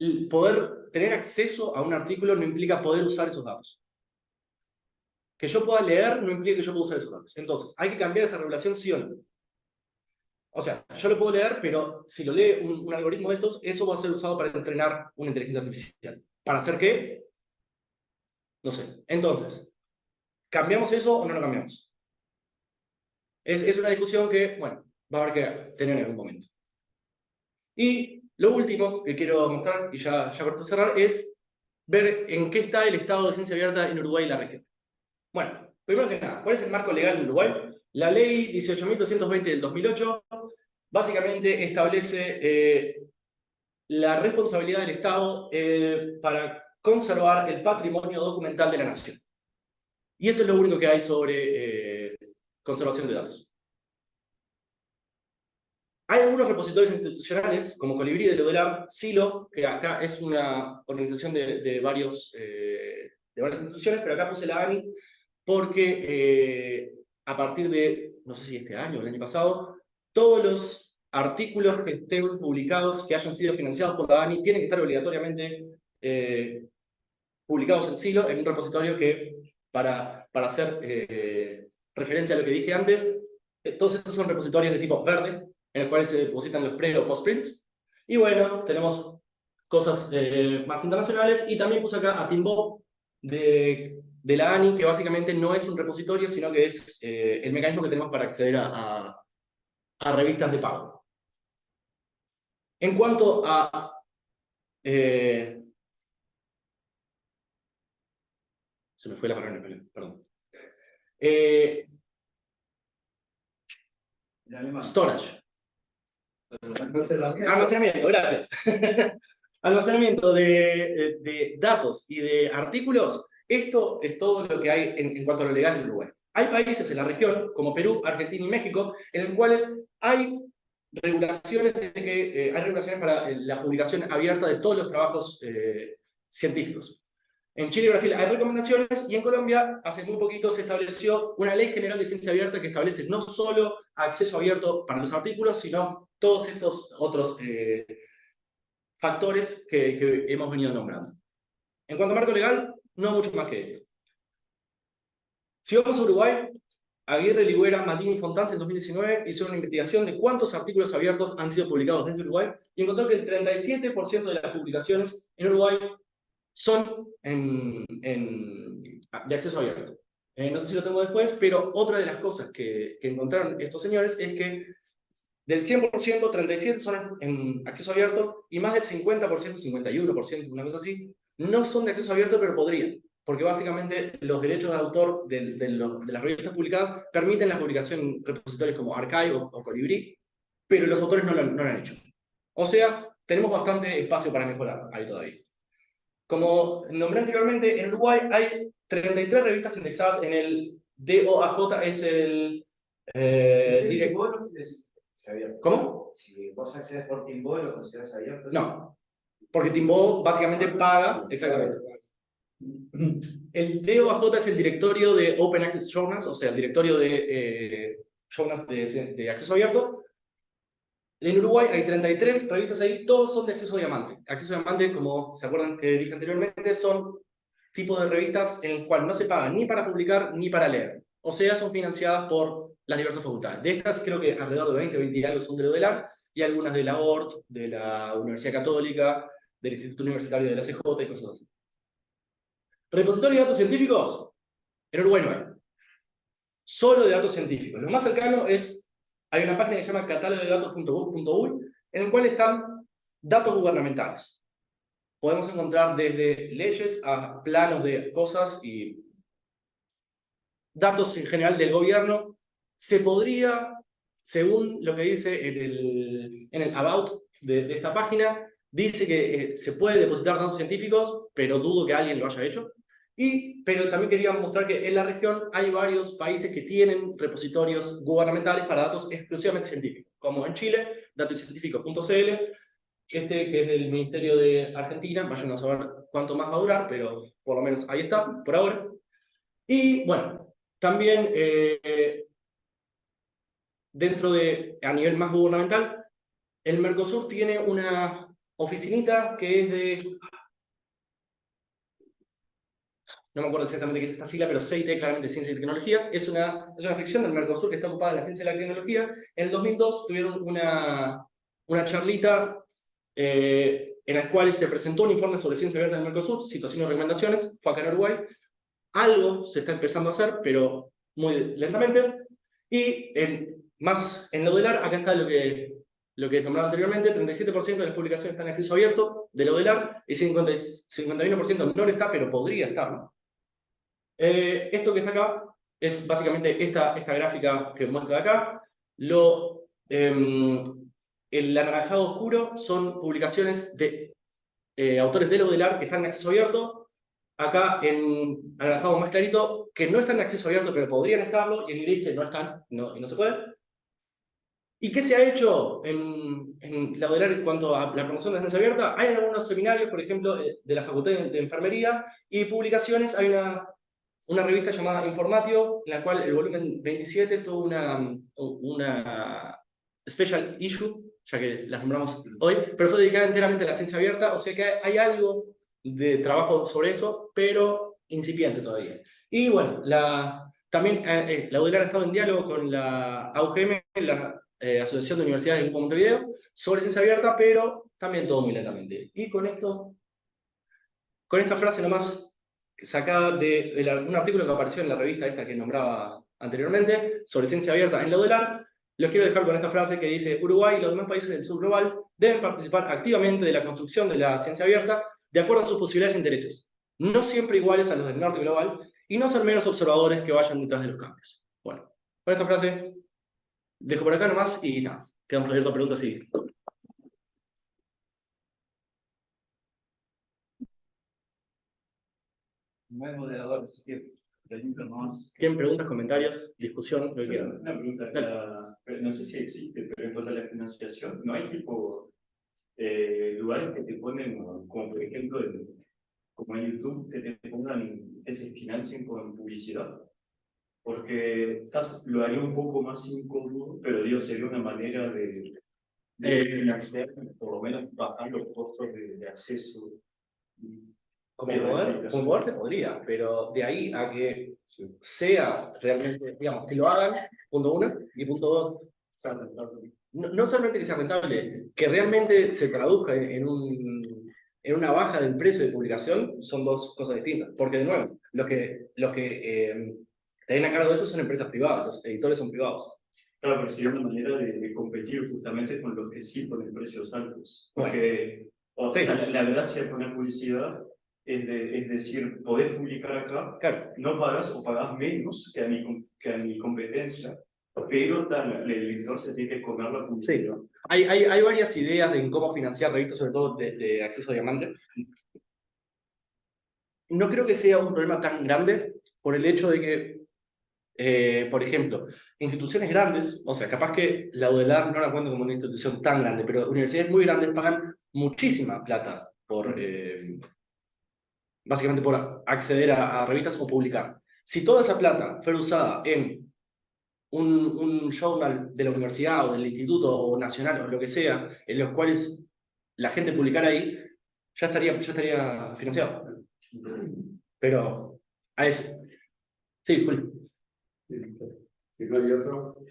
Speaker 2: el poder tener acceso a un artículo no implica poder usar esos datos. Que yo pueda leer no implica que yo pueda usar esos datos. Entonces, ¿hay que cambiar esa regulación, sí o no? O sea, yo lo puedo leer, pero si lo lee un algoritmo de estos, eso va a ser usado para entrenar una inteligencia artificial. ¿Para hacer qué? No sé. Entonces, ¿cambiamos eso o no lo cambiamos? Es una discusión que, bueno, va a haber que tener en algún momento. Y lo último que quiero mostrar, y ya por esto cerrar, es ver en qué está el estado de ciencia abierta en Uruguay y la región. Bueno, primero que nada, ¿cuál es el marco legal en Uruguay? La ley 18.220 del 2008 básicamente establece la responsabilidad del Estado para conservar el patrimonio documental de la nación. Y esto es lo único que hay sobre conservación de datos. Hay algunos repositorios institucionales, como Colibrí de Lodelar, Silo, que acá es una organización de varias instituciones, pero acá puse la ANI, porque a partir de, no sé si este año o el año pasado, todos los artículos que estén publicados, que hayan sido financiados por la ANI, tienen que estar obligatoriamente publicados en Silo, en un repositorio que, para hacer referencia a lo que dije antes, todos estos son repositorios de tipo verde, en los cuales se depositan los pre o postprints. Y bueno, tenemos cosas más internacionales, y también puse acá a Timbo de la ANI, que básicamente no es un repositorio, sino que es el mecanismo que tenemos para acceder a revistas de pago. En cuanto a... se me fue la palabra en español, perdón. Storage. Almacenamiento, gracias. Almacenamiento de datos y de artículos. Esto es todo lo que hay en cuanto a lo legal en Uruguay. Hay países en la región, como Perú, Argentina y México, en los cuales hay regulaciones, hay regulaciones para la publicación abierta de todos los trabajos científicos. En Chile y Brasil hay recomendaciones, y en Colombia hace muy poquito se estableció una ley general de ciencia abierta que establece no solo acceso abierto para los artículos, sino todos estos otros factores que hemos venido nombrando. En cuanto a marco legal, no mucho más que esto. Si vamos a Uruguay, Aguirre, Ligüera, Matini y Fontans en 2019 hicieron una investigación de cuántos artículos abiertos han sido publicados desde Uruguay, y encontró que el 37% de las publicaciones en Uruguay son de acceso abierto. No sé si lo tengo después, pero otra de las cosas que encontraron estos señores es que del 100%, 37% son en acceso abierto, y más del 50%, 51%, una cosa así, no son de acceso abierto, pero podrían. Porque básicamente los derechos de autor de las revistas publicadas permiten la publicación en repositorios como Archive o Colibrí, pero los autores no lo han hecho. O sea, tenemos bastante espacio para mejorar ahí todavía. Como nombré anteriormente, en Uruguay hay 33 revistas indexadas en el DOAJ, es el ¿Cómo?
Speaker 3: Si vos accedes por Timbo, ¿lo consideras abierto?
Speaker 2: No, porque Timbo básicamente paga, exactamente. El DOAJ es el directorio de Open Access Journals, o sea, el directorio de journals de acceso abierto. En Uruguay hay 33 revistas ahí, todos son de acceso diamante. Acceso diamante, como se acuerdan que dije anteriormente, son tipos de revistas en el cual no se paga ni para publicar ni para leer. O sea, son financiadas por las diversas facultades. De estas, creo que alrededor de 20 y algo son de Lodelar, y algunas de la ORT, de la Universidad Católica, del Instituto Universitario de la CJ y cosas así. Repositorio de datos científicos, en Uruguay no hay. Solo de datos científicos. Lo más cercano es, hay una página que se llama catalogodedatos.gov.uy, en el cual están datos gubernamentales. Podemos encontrar desde leyes a planos de cosas y datos en general del gobierno. Se podría, según lo que dice en el about de esta página, dice que se puede depositar datos científicos, pero dudo que alguien lo haya hecho. Pero también quería mostrar que en la región hay varios países que tienen repositorios gubernamentales para datos exclusivamente científicos, como en Chile, datoscientificos.cl, que es del Ministerio de Argentina, vayan a saber cuánto más va a durar, pero por lo menos ahí está, por ahora. Y bueno, también dentro de, a nivel más gubernamental, el Mercosur tiene una oficinita que es de, no me acuerdo exactamente qué es esta sigla, pero CIT, claramente Ciencia y Tecnología, es una sección del Mercosur que está ocupada en la ciencia y la tecnología. En el 2002 tuvieron una charlita en la cual se presentó un informe sobre ciencia abierta del Mercosur, situación y recomendaciones, fue acá en Uruguay. Algo se está empezando a hacer, pero muy lentamente. Y más en lo del AR, acá está lo que nombraba anteriormente, 37% de las publicaciones están en acceso abierto de lo del AR, y 51% no lo está, pero podría estarlo. Esto que está acá es básicamente esta gráfica que muestra acá. El anaranjado oscuro son publicaciones de autores de lo del AR que están en acceso abierto. Acá en anaranjado más clarito, que no están en acceso abierto, pero podrían estarlo, y en gris que no están, y no se puede. ¿Y qué se ha hecho en la UDELAR en cuanto a la promoción de la ciencia abierta? Hay algunos seminarios, por ejemplo, de la Facultad de Enfermería, y publicaciones. Hay una revista llamada Informatio, en la cual el volumen 27 tuvo una special issue, ya que las nombramos hoy, pero fue dedicada enteramente a la ciencia abierta, o sea que hay algo de trabajo sobre eso, pero incipiente todavía. Y bueno, también la UDELAR ha estado en diálogo con la AUGM, la Asociación de Universidades del Grupo Montevideo, sobre ciencia abierta, pero también todo muy lentamente. Y con esta frase nomás, sacada de un artículo que apareció en la revista esta que nombraba anteriormente, sobre ciencia abierta en la UDELAR, los quiero dejar con esta frase que dice: Uruguay y los demás países del sur global deben participar activamente de la construcción de la ciencia abierta de acuerdo a sus posibilidades e intereses, no siempre iguales a los del norte global, y no ser meros observadores que vayan detrás de los cambios. Bueno, con esta frase dejo por acá nomás y nada, quedamos abiertos a preguntas y...
Speaker 3: No es moderador, así que preguntas más.
Speaker 2: ¿Tienen preguntas, comentarios, discusión? Lo que quieran.
Speaker 4: Una pregunta, no sé si existe, pero en cuanto a la financiación, ¿no hay tipo lugares que te ponen, como por ejemplo, como en YouTube, que te pongan, que se financien con publicidad? Porque lo haría un poco más incómodo, pero digo, sería una manera de financiar, por lo menos bajar los costos de acceso.
Speaker 2: Como poder se podría, pero de ahí a que sea realmente, digamos, que lo hagan, punto uno, y punto dos, no solamente que sea rentable, que realmente se traduzca en una baja del precio de publicación, son dos cosas distintas. Porque, de nuevo, los que tienen a cargo de eso son empresas privadas, los editores son privados.
Speaker 4: Claro, pero sería una manera de competir justamente con los que sí ponen precios altos. Porque, o sea, la gracia de poner publicidad es decir, podés publicar acá,
Speaker 2: claro,
Speaker 4: no pagas o pagás menos que a mi competencia, pero el lector se tiene que comer la publicidad.
Speaker 2: Sí. Hay varias ideas de cómo financiar revistas, sobre todo de acceso a diamante. No creo que sea un problema tan grande por el hecho de que, por ejemplo, instituciones grandes, o sea, capaz que la UDELAR no la cuento como una institución tan grande, pero universidades muy grandes pagan muchísima plata básicamente por acceder a revistas o publicar. Si toda esa plata fuera usada en un journal de la universidad o del instituto o nacional o lo que sea, en los cuales la gente publicara ahí, ya estaría financiado. Pero a ese. Sí, Julio.
Speaker 5: ¿Y no hay otro?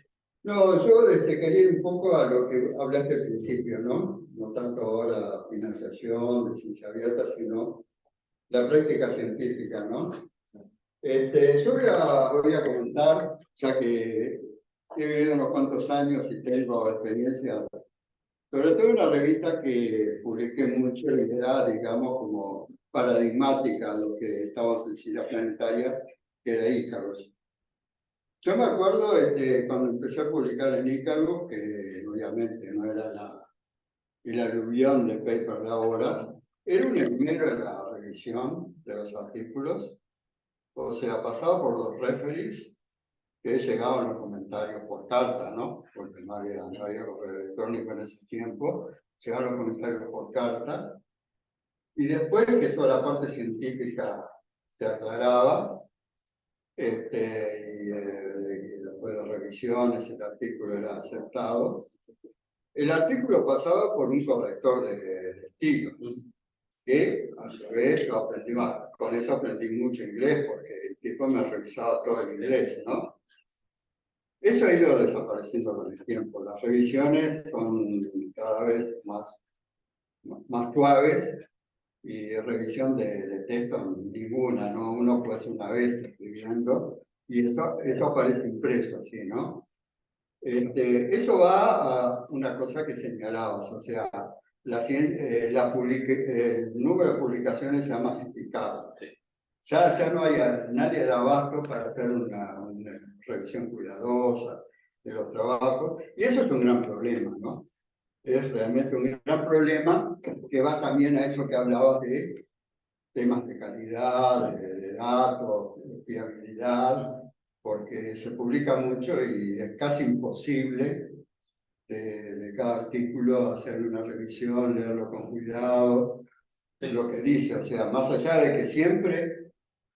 Speaker 5: No, yo quería ir un poco a lo que hablaste al principio, ¿no? No tanto ahora financiación de ciencia abierta, sino la práctica científica, ¿no? Yo voy a comentar, ya que he vivido unos cuantos años y tengo experiencia, sobre todo una revista que publiqué mucho y era, digamos, como paradigmática de lo que estábamos en ciencias planetarias, que era Icarus. Yo me acuerdo cuando empecé a publicar en Icarus, que obviamente no era el aluvión de paper de ahora, era un esmero en la revisión de los artículos, o sea, pasaba por los referees, que llegaban los comentarios por carta, ¿no? Porque no había correo electrónico en ese tiempo, llegaban los comentarios por carta, y después que toda la parte científica se aclaraba, y después de revisiones el artículo era aceptado, el artículo pasaba por un corrector de estilo, que a su vez lo aprendí más. Con eso aprendí mucho inglés, porque el tipo me revisaba todo el inglés, ¿no? Eso ha ido desapareciendo con el tiempo. Las revisiones son cada vez más suaves, y revisión de texto ninguna, ¿no? Uno puede hacer una vez escribiendo, y eso aparece impreso, ¿sí, no? Eso va a una cosa que señalabas, o sea, el número de publicaciones se ha masificado.
Speaker 2: Sí.
Speaker 5: Ya no hay nadie de abasto para hacer una revisión cuidadosa de los trabajos, y eso es un gran problema, ¿no? Es realmente un gran problema que va también a eso que hablabas de temas de calidad, de datos, de fiabilidad, porque se publica mucho y es casi imposible de cada artículo hacer una revisión, leerlo con cuidado, lo que dice, o sea, más allá de que siempre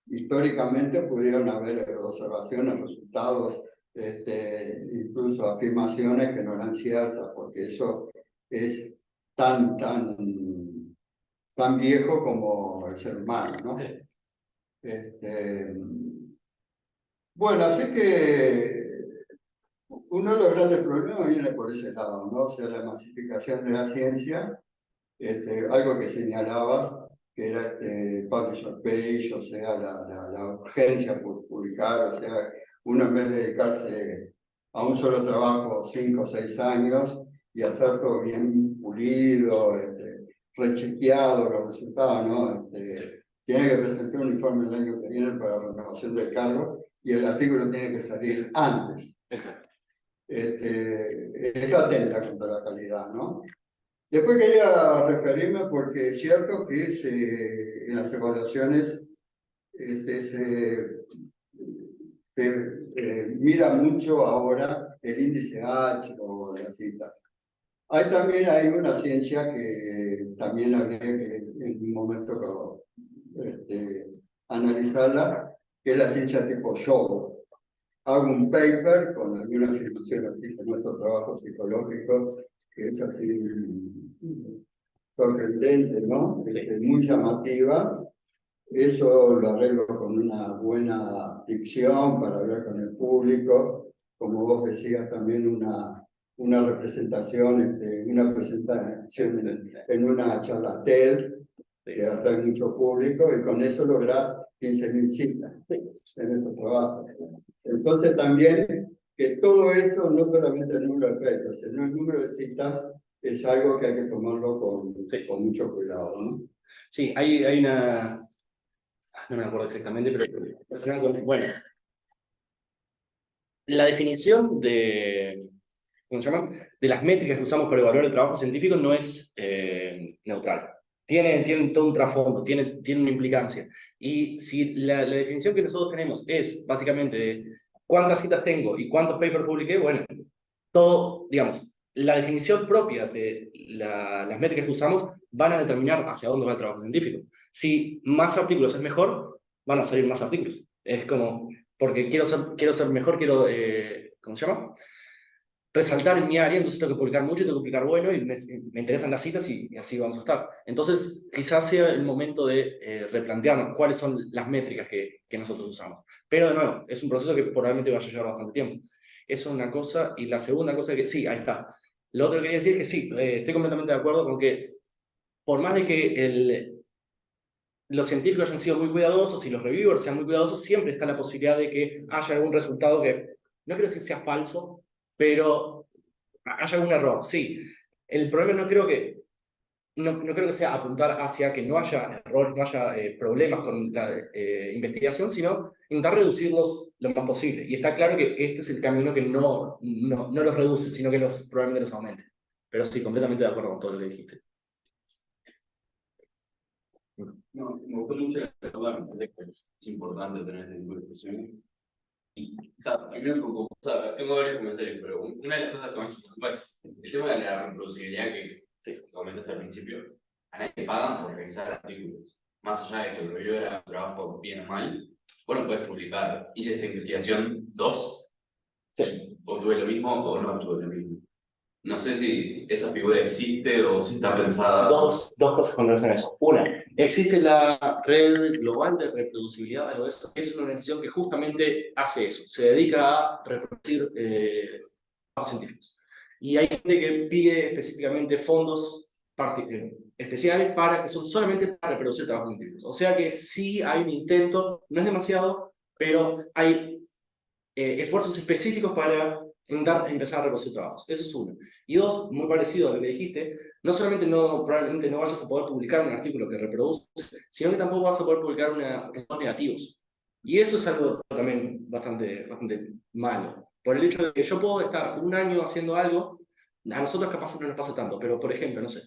Speaker 5: históricamente pudieron haber observaciones, resultados, incluso afirmaciones que no eran ciertas, porque eso es tan viejo como el ser humano, ¿no?
Speaker 2: Sí.
Speaker 5: Bueno, así que uno de los grandes problemas viene por ese lado, ¿no? O sea, la masificación de la ciencia, algo que señalabas, que era publisher page, o sea, la urgencia por publicar, o sea, uno en vez de dedicarse a un solo trabajo 5 o 6 años y hacer todo bien pulido, rechequeado los resultados, ¿no? Tiene que presentar un informe el año que viene para la renovación del cargo y el artículo tiene que salir antes.
Speaker 2: Exacto.
Speaker 5: Eso atenta contra la calidad, ¿no? Después quería referirme porque es cierto que en las evaluaciones se mira mucho ahora el índice H o la cita. También hay una ciencia que también habría que en un momento analizarla, que es la ciencia tipo show. Hago un paper con alguna afirmación así, con nuestro trabajo psicológico, que es así sorprendente, ¿no?
Speaker 2: Sí.
Speaker 5: Muy llamativa. Eso lo arreglo con una buena dicción para hablar con el público. Como vos decías, también una representación, una presentación en una charla TED, que atrae mucho público, y con eso lográs 15.000 citas en estos trabajos. Entonces también que todo esto, no solamente el número de papers, sino el número de citas, es algo que hay que tomarlo con mucho cuidado, ¿no?
Speaker 2: Sí, hay una... No me acuerdo exactamente, pero... Bueno, la definición de... ¿Cómo se llama? De las métricas que usamos para evaluar el trabajo científico no es neutral. Tienen todo un trasfondo, tiene una implicancia. Y si la definición que nosotros tenemos es básicamente de cuántas citas tengo y cuántos papers publiqué, bueno, todo, digamos, la definición propia de las métricas que usamos van a determinar hacia dónde va el trabajo científico. Si más artículos es mejor, van a salir más artículos. Es como, porque quiero ser mejor, ¿cómo se llama? Resaltar en mi área, entonces tengo que publicar mucho, tengo que publicar bueno, y me interesan las citas y así vamos a estar. Entonces, quizás sea el momento de replantearnos cuáles son las métricas que nosotros usamos. Pero de nuevo, es un proceso que probablemente vaya a llevar bastante tiempo. Eso es una cosa. Y la segunda cosa que, sí, ahí está. Lo otro que quería decir es que sí, estoy completamente de acuerdo con que por más de que los científicos hayan sido muy cuidadosos y los reviewers sean muy cuidadosos, siempre está la posibilidad de que haya algún resultado que, no quiero decir sea falso, pero haya algún error, sí. El problema no creo que sea apuntar hacia que no haya error, no haya problemas con la investigación, sino intentar reducirlos lo más posible. Y está claro que este es el camino que no los reduce, sino que probablemente los aumente. Pero sí, completamente de acuerdo con todo lo que dijiste.
Speaker 6: No, me gustó mucho la charla, me parece que es importante tener este tipo de discusiones. Y a mí me preocupa, o sea, tengo varios comentarios, pero una de las cosas que más me preocupa es el tema de la reproducibilidad que comentaste al principio. A nadie le pagan por revisar artículos. Más allá de que el reviewer haga trabajo bien o mal, bueno, puedes publicar, hice esta investigación 2, sí, obtuve lo mismo o no obtuve lo mismo. No sé si esa figura existe o si está pensada.
Speaker 2: Dos cosas con relación a eso. Una, existe la red global de reproducibilidad, algo de eso. Es una organización que justamente hace eso. Se dedica a reproducir trabajos científicos. Y hay gente que pide específicamente fondos especiales que son solamente para reproducir trabajos científicos. O sea que sí hay un intento, no es demasiado, pero hay esfuerzos específicos para empezar a reproducir trabajos. Eso es uno. Y dos, muy parecido a lo que dijiste, no solamente probablemente no vayas a poder publicar un artículo que reproduce, sino que tampoco vas a poder publicar resultados negativos. Y eso es algo también bastante malo. Por el hecho de que yo puedo estar un año haciendo algo, a nosotros capaz no nos pasa tanto, pero por ejemplo, no sé,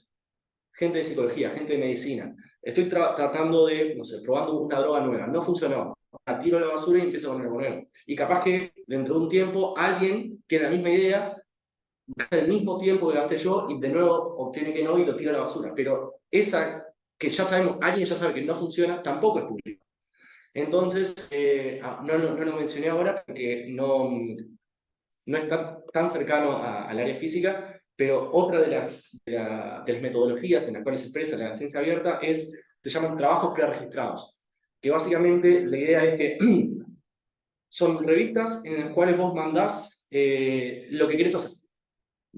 Speaker 2: gente de psicología, gente de medicina, estoy tratando de, no sé, probando una droga nueva, no funcionó, la tiro a la basura y empiezo con algo nuevo. Y capaz que dentro de un tiempo alguien tiene la misma idea, gasta el mismo tiempo que gasté yo y de nuevo obtiene que no y lo tira a la basura. Pero esa que ya sabemos, alguien ya sabe que no funciona, tampoco es público. Entonces, no lo mencioné ahora porque no está tan cercano al área física, pero otra de las metodologías en las cuales se expresa la ciencia abierta se llaman trabajos preregistrados, que básicamente la idea es que son revistas en las cuales vos mandás lo que querés hacer.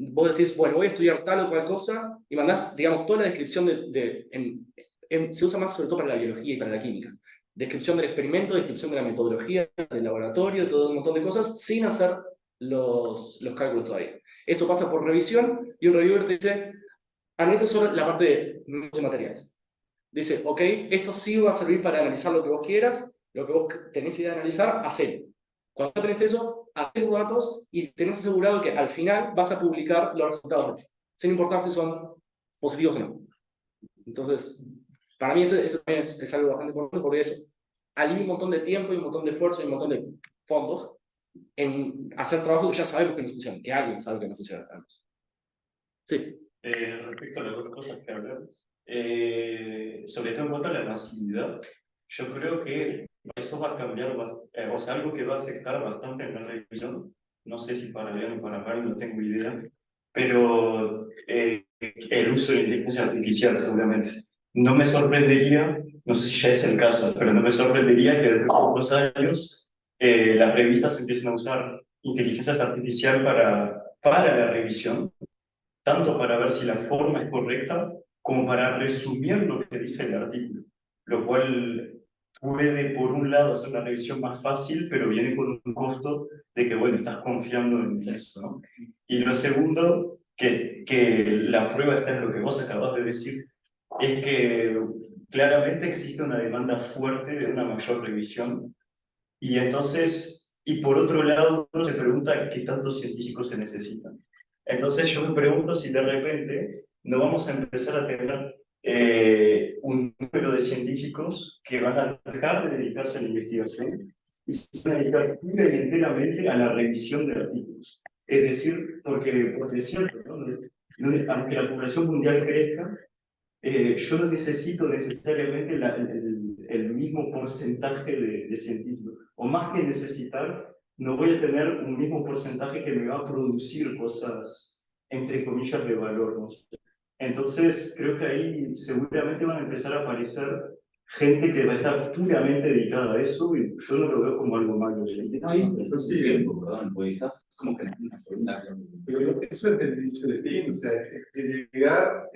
Speaker 2: Vos decís, bueno, voy a estudiar tal o cual cosa, y mandás, digamos, toda la descripción se usa más sobre todo para la biología y para la química. Descripción del experimento, descripción de la metodología, del laboratorio, todo un montón de cosas, sin hacer los cálculos todavía. Eso pasa por revisión, y un reviewer te dice, analiza solo la parte de materiales. Dice, ok, esto sí va a servir para analizar lo que vos quieras, lo que vos tenés idea de analizar, hacelo. Cuando tenés eso, haces los datos y tenés asegurado que al final vas a publicar los resultados, sin importar si son positivos o no. Entonces, para mí eso también es algo bastante importante porque eso alivia un montón de tiempo y un montón de esfuerzo y un montón de fondos en hacer trabajo que ya sabemos que no funciona, que alguien sabe que no funciona. Sí.
Speaker 4: Respecto a las dos cosas que hablamos, sobre todo en cuanto a la masividad, yo creo que eso va a cambiar, o sea, algo que va a afectar bastante en la revisión, no sé si para bien o para mal, no tengo idea, pero el uso de inteligencia artificial seguramente. No me sorprendería, no sé si ya es el caso, pero no me sorprendería que dentro de pocos años las revistas empiecen a usar inteligencia artificial para la revisión, tanto para ver si la forma es correcta, como para resumir lo que dice el artículo, lo cual puede, por un lado, hacer la revisión más fácil, pero viene con un costo de que, bueno, estás confiando en eso, ¿no? Y lo segundo, que la prueba está en lo que vos acabas de decir, es que claramente existe una demanda fuerte de una mayor revisión, y entonces, y por otro lado, uno se pregunta qué tantos científicos se necesitan. Entonces yo me pregunto si de repente no vamos a empezar a tener un número de científicos que van a dejar de dedicarse a la investigación y se van a dedicar pura y enteramente a la revisión de artículos. Es decir, porque es cierto, ¿no? Aunque la población mundial crezca, yo no necesito necesariamente el mismo porcentaje de científicos. O más que necesitar, no voy a tener un mismo porcentaje que me va a producir cosas, entre comillas, de valor, ¿no? Entonces, creo que ahí seguramente van a empezar a aparecer gente que va a estar puramente dedicada a eso y yo no lo veo como algo malo.
Speaker 6: Yo sí, perdón, porque estás como que en una segunda.
Speaker 7: Pero eso es el inicio de fin, o sea, es que llegar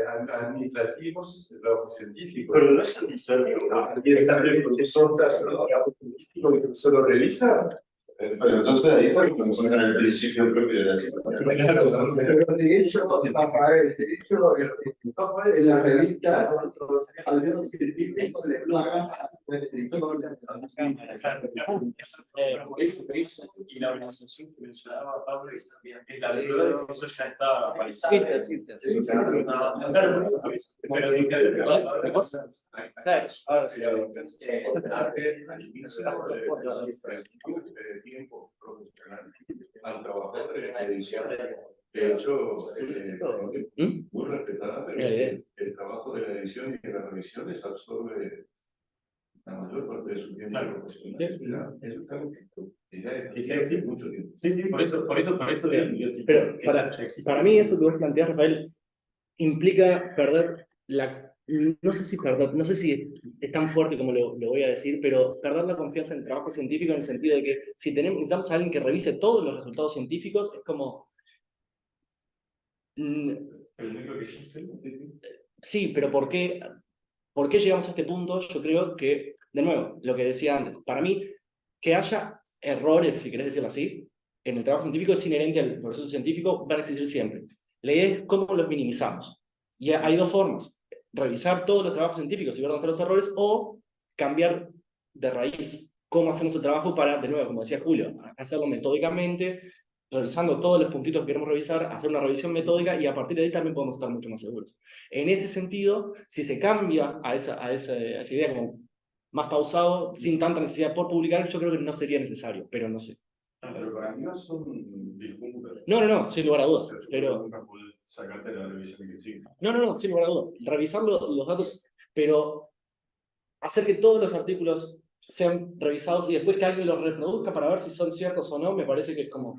Speaker 7: a administrativos, trabajo científico.
Speaker 4: Pero no es administrativo.
Speaker 7: Directamente porque son trabajos científicos que solo realizan.
Speaker 8: Pero entonces ahí está como en el principio propio de la situación.
Speaker 5: Pero de hecho, en la revista, algunos científicos le pagan a los
Speaker 4: Eso, y la organización que mencionaba Pablo es también la de eso ya está realizado. Claro, pero de cosas.
Speaker 2: Claro, ahora sí.
Speaker 8: Tiempo profesional al trabajar en la edición. De hecho, muy respetada, pero el trabajo de la edición y de las revisiones absorbe la mayor parte de su tiempo profesional. Eso es algo que ya es mucho tiempo.
Speaker 4: Sí, por eso
Speaker 2: Pero para mí eso que vos planteás, Rafael, implica perder no sé si es tan fuerte como lo voy a decir, pero perder la confianza en el trabajo científico en el sentido de que si necesitamos a alguien que revise todos los resultados científicos, es como... Sí, pero ¿por qué llegamos a este punto? Yo creo que, de nuevo, lo que decía antes, para mí, que haya errores, si querés decirlo así, en el trabajo científico es inherente al proceso científico, van a existir siempre. La idea es cómo los minimizamos. Y hay dos formas. Revisar todos los trabajos científicos y ver dónde están los errores, o cambiar de raíz cómo hacemos el trabajo para, de nuevo, como decía Julio, hacerlo metódicamente, revisando todos los puntitos que queremos revisar, hacer una revisión metódica y a partir de ahí también podemos estar mucho más seguros. En ese sentido, si se cambia a esa idea como más pausado, sin tanta necesidad por publicar, yo creo que no sería necesario, pero no sé.
Speaker 8: Pero para mí no son disjuntas.
Speaker 2: No, sin lugar a dudas. Pero...
Speaker 8: nunca puedes sacarte la revisión que sigue.
Speaker 2: No, sin lugar a dudas. Revisar los datos, pero hacer que todos los artículos sean revisados y después que alguien los reproduzca para ver si son ciertos o no, me parece que es como...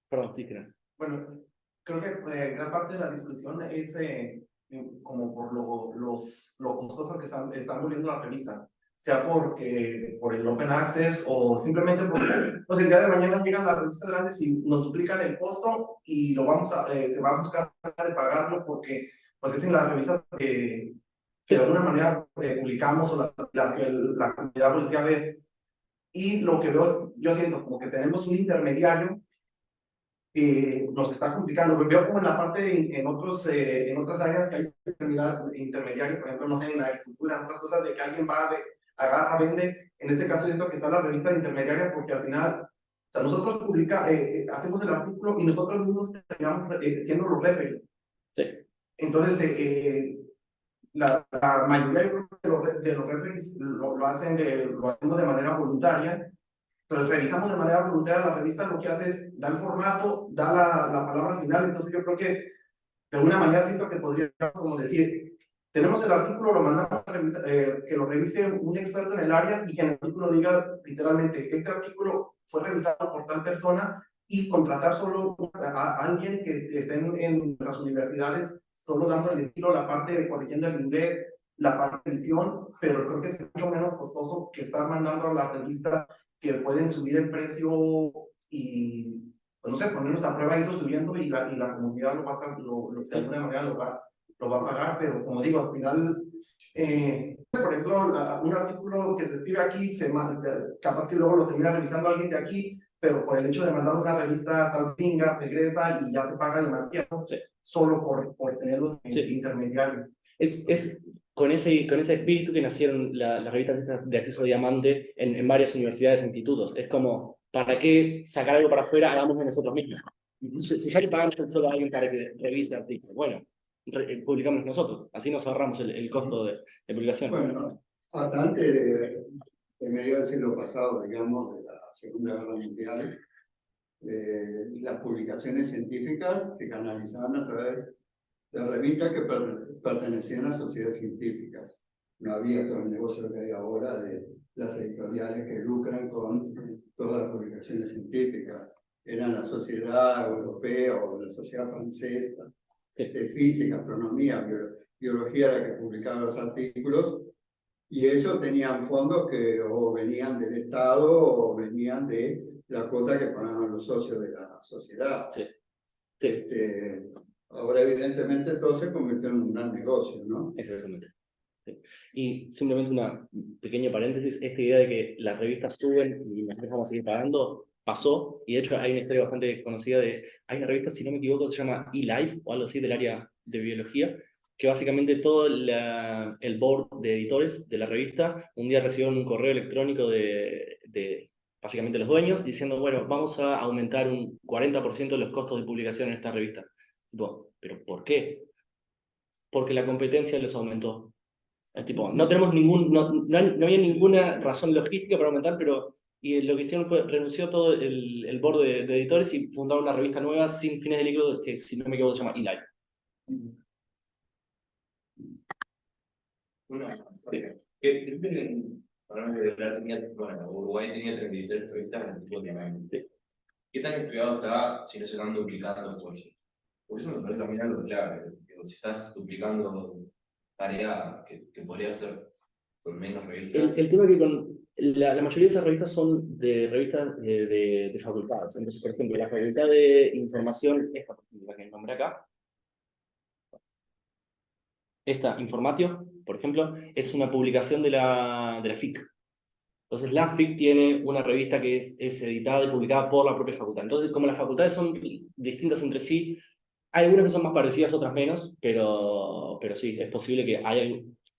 Speaker 2: Perdón, sí, creo.
Speaker 9: Bueno, creo que gran parte de la discusión es como por lo costoso que están volviendo la revista, sea por el open access o simplemente porque pues el día de mañana llegan las revistas grandes y nos duplican el costo y se va a buscar pagarlo porque pues es en las revistas que de alguna manera publicamos o la comunidad voltea a ver. Y lo que veo es, yo siento como que tenemos un intermediario que nos está complicando. Veo como en la parte, en otras áreas que hay intermediario, por ejemplo, no sé, en la agricultura, en otras cosas de que alguien va, agarra, vende. En este caso siento que está la revista de intermediaria porque al final, o sea, nosotros hacemos el artículo y nosotros mismos terminamos siendo los referees.
Speaker 2: Sí.
Speaker 9: Entonces, la mayoría de los referees lo hacemos de manera voluntaria. Entonces revisamos de manera voluntaria la revista, lo que hace es dar el formato, da la palabra final. Entonces yo creo que de alguna manera siento que podríamos como decir, tenemos el artículo, lo mandamos a revista, que lo revise un experto en el área y que en el artículo diga literalmente, este artículo fue revisado por tal persona, y contratar solo a alguien que esté en las universidades, solo dando el estilo, la parte de corrigiendo el inglés, la parte de edición, pero creo que es mucho menos costoso que estar mandando a la revista que pueden subir el precio y, pues no sé, ponernos a prueba, irlo subiendo y la comunidad de alguna manera lo va a pagar, pero como digo, al final, por ejemplo, un artículo que se escribe aquí, capaz que luego lo termina revisando alguien de aquí, pero por el hecho de mandar una revista tal pinga, regresa y ya se paga demasiado, solo por tenerlo de intermediario.
Speaker 2: Es con ese espíritu que nacieron las revistas de acceso a diamante en varias universidades e institutos. Es como, ¿para qué sacar algo para afuera? Hagámoslo nosotros mismos. Si ya le pagamos solo a alguien para que revise artículos, bueno, publicamos nosotros. Así nos ahorramos el costo de publicación.
Speaker 5: Bueno, hasta antes de medio del siglo pasado, digamos, de la Segunda Guerra Mundial, las publicaciones científicas se canalizaban a través de revistas que pertenecían a sociedades científicas. No había todo el negocio que hay ahora de las editoriales que lucran con todas las publicaciones científicas. Eran la sociedad europea o la sociedad francesa de física, astronomía, Biología era la que publicaba los artículos, y ellos tenían fondos que o venían del Estado o venían de la cuota que pagaban los socios de la sociedad.
Speaker 2: Sí.
Speaker 5: Ahora, evidentemente, todo se convirtió en un gran negocio, ¿no?
Speaker 2: Exactamente. Sí. Y simplemente una pequeña paréntesis, esta idea de que las revistas suben y nosotros vamos a seguir pagando, pasó, y de hecho hay una historia bastante conocida hay una revista, si no me equivoco, se llama eLife, o algo así, del área de biología, que básicamente todo el board de editores de la revista, un día recibieron un correo electrónico de básicamente los dueños, diciendo, bueno, vamos a aumentar un 40% los costos de publicación en esta revista. Bueno, ¿pero por qué? Porque la competencia los aumentó. Tipo, no tenemos no había ninguna razón logística para aumentar, pero y lo que hicieron fue renunció todo el board de editores y fundaron una revista nueva sin fines de lucro que, si no me equivoco, se llama eLife.
Speaker 6: Uruguay tenía 33 revistas en el tipo de año. ¿Qué tan estudiado está si no se están duplicando esfuerzos? Por eso me parece también algo clave. Si estás duplicando tarea que podría ser con menos revistas.
Speaker 2: El tema es que con la mayoría de esas revistas son de revistas de facultades. Entonces, por ejemplo, la Facultad de Información, esta la que nombré acá, esta Informatio, por ejemplo, es una publicación de la FIC. Entonces, la FIC tiene una revista que es editada y publicada por la propia facultad. Entonces, como las facultades son distintas entre sí, hay algunas que son más parecidas, otras menos, pero sí, es posible que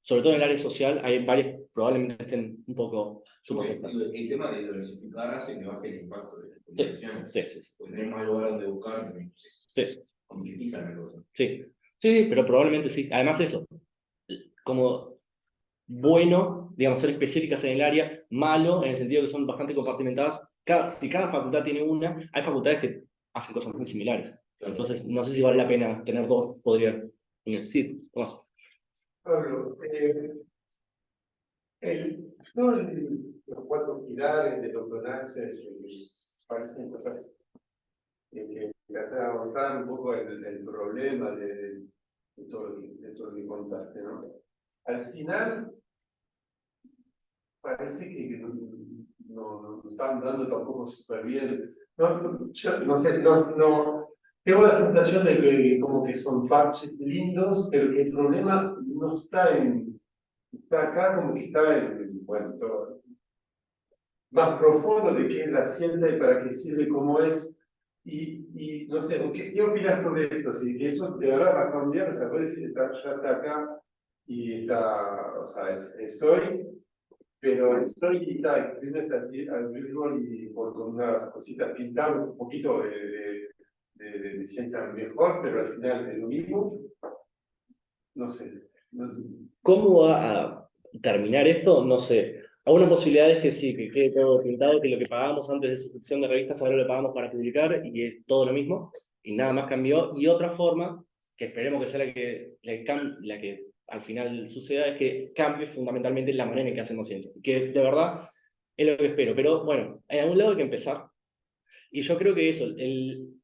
Speaker 2: sobre todo en el área social, hay varias probablemente estén un poco superpuestas.
Speaker 6: El tema de diversificar hace que baje el impacto de las publicaciones.
Speaker 2: Sí.
Speaker 6: Porque tenemos más lugar donde buscar,
Speaker 2: sí.
Speaker 6: Complejiza la cosa.
Speaker 2: Sí, pero probablemente sí. Además eso, como bueno, digamos, ser específicas en el área, malo en el sentido que son bastante compartimentadas. Si cada facultad tiene una, hay facultades que hacen cosas muy similares. Entonces, no sé si vale la pena tener dos, podría unir. Sí, Tomás.
Speaker 7: Pablo, los 4 pilares de los Donaxes parecen cosas que avanzar un poco el problema de todo lo que contaste, ¿no? Al final, parece que no están dando tampoco súper bien. Yo no sé, tengo la sensación de que como que son parches lindos, pero que el problema no está acá, como que está bueno, todo más profundo de qué es la ciencia y para qué sirve, cómo es. Y no sé, ¿qué opinas sobre esto? Si eso de verdad va a cambiar, o sea, puede decir que ya está acá y está, o sea, es hoy, pero estoy y exprimes al mismo y con unas cositas pintadas, un poquito de ciencia mejor, pero al final es lo mismo. No sé.
Speaker 2: ¿Cómo va a terminar esto? No sé. Alguna posibilidad es que sí, que quede todo pintado, que lo que pagábamos antes de suscripción de revistas ahora lo pagamos para publicar y es todo lo mismo y nada más cambió. Y otra forma, que esperemos que sea la que al final suceda, es que cambie fundamentalmente la manera en que hacemos ciencia. Que de verdad es lo que espero. Pero bueno, en algún lado hay que empezar. Y yo creo que eso,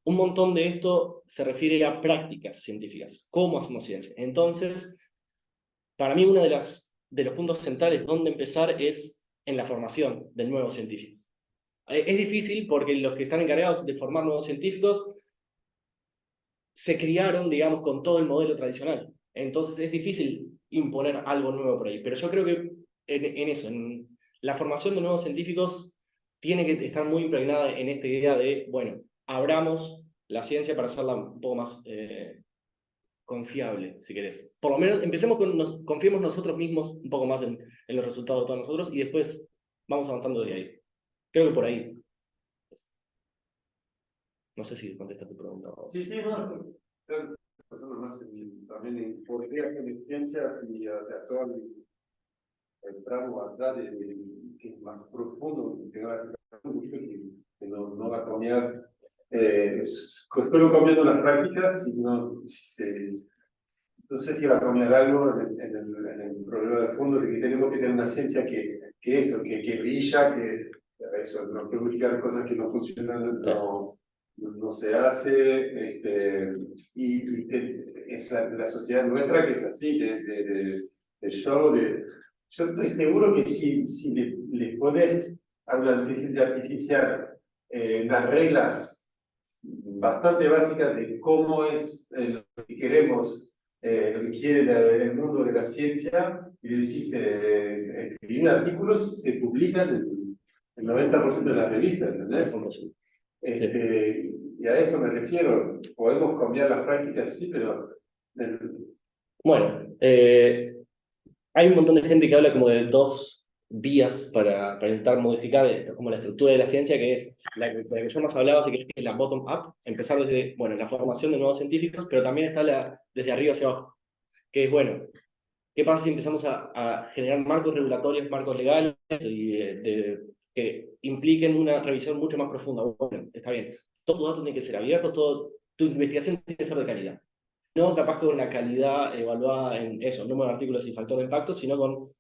Speaker 2: un montón de esto se refiere a prácticas científicas. ¿Cómo hacemos ciencia? Entonces, para mí uno de los puntos centrales donde empezar es en la formación del nuevo científico. Es difícil porque los que están encargados de formar nuevos científicos se criaron, digamos, con todo el modelo tradicional. Entonces es difícil imponer algo nuevo por ahí. Pero yo creo que en la formación de nuevos científicos tiene que estar muy impregnada en esta idea de, bueno, abramos la ciencia para hacerla un poco más confiable, si querés. Por lo menos empecemos confiemos nosotros mismos un poco más en los resultados de todos nosotros y después vamos avanzando de ahí. Creo que por ahí. No sé si contesta tu pregunta.
Speaker 7: Sí, no. Pensando más también en por qué hacen ciencias y o sea, todo el tramo atrás que es más profundo, que va a ser que no va a cambiar. Espero cambiando las prácticas y no sé si va a cambiar algo en el problema de fondo de que tenemos que tener una ciencia que brilla, que eso, no publicar cosas que no funcionan, no se hace, y que es la sociedad nuestra que es así, de show, yo estoy seguro que si le pones a una inteligencia artificial las reglas bastante básicas de cómo es lo que queremos, lo que quiere el mundo de la ciencia, y decís, escribir artículos se publican en el 90% de las revistas, ¿entendés? Y a eso me refiero. Podemos cambiar las prácticas, sí, pero...
Speaker 2: Bueno, hay un montón de gente que habla como de dos vías para intentar modificar esto, como la estructura de la ciencia, que es la que yo más hablaba, así que es la bottom-up, empezar desde, bueno, la formación de nuevos científicos, pero también está desde arriba hacia abajo, que es, bueno, ¿qué pasa si empezamos a generar marcos regulatorios, marcos legales, y, que impliquen una revisión mucho más profunda? Bueno, está bien, todos tus datos tienen que ser abiertos, tu investigación tiene que ser de calidad. No capaz con una calidad evaluada en eso, número de artículos y factor de impacto, sino con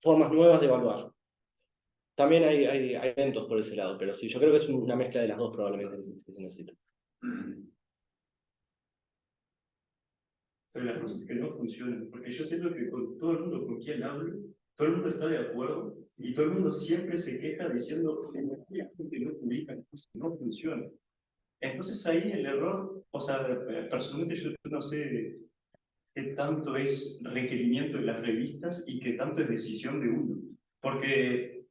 Speaker 2: formas nuevas de evaluar. También hay eventos por ese lado, pero sí, yo creo que es una mezcla de las dos probablemente que se necesita.
Speaker 4: Pero las cosas que no funcionan, porque yo siento que con todo el mundo con quien hablo, todo el mundo está de acuerdo y todo el mundo siempre se queja diciendo que la gente no publica, cosas que no funcionan. Entonces ahí el error, o sea, personalmente yo no sé qué tanto es requerimiento de las revistas y qué tanto es decisión de uno. Porque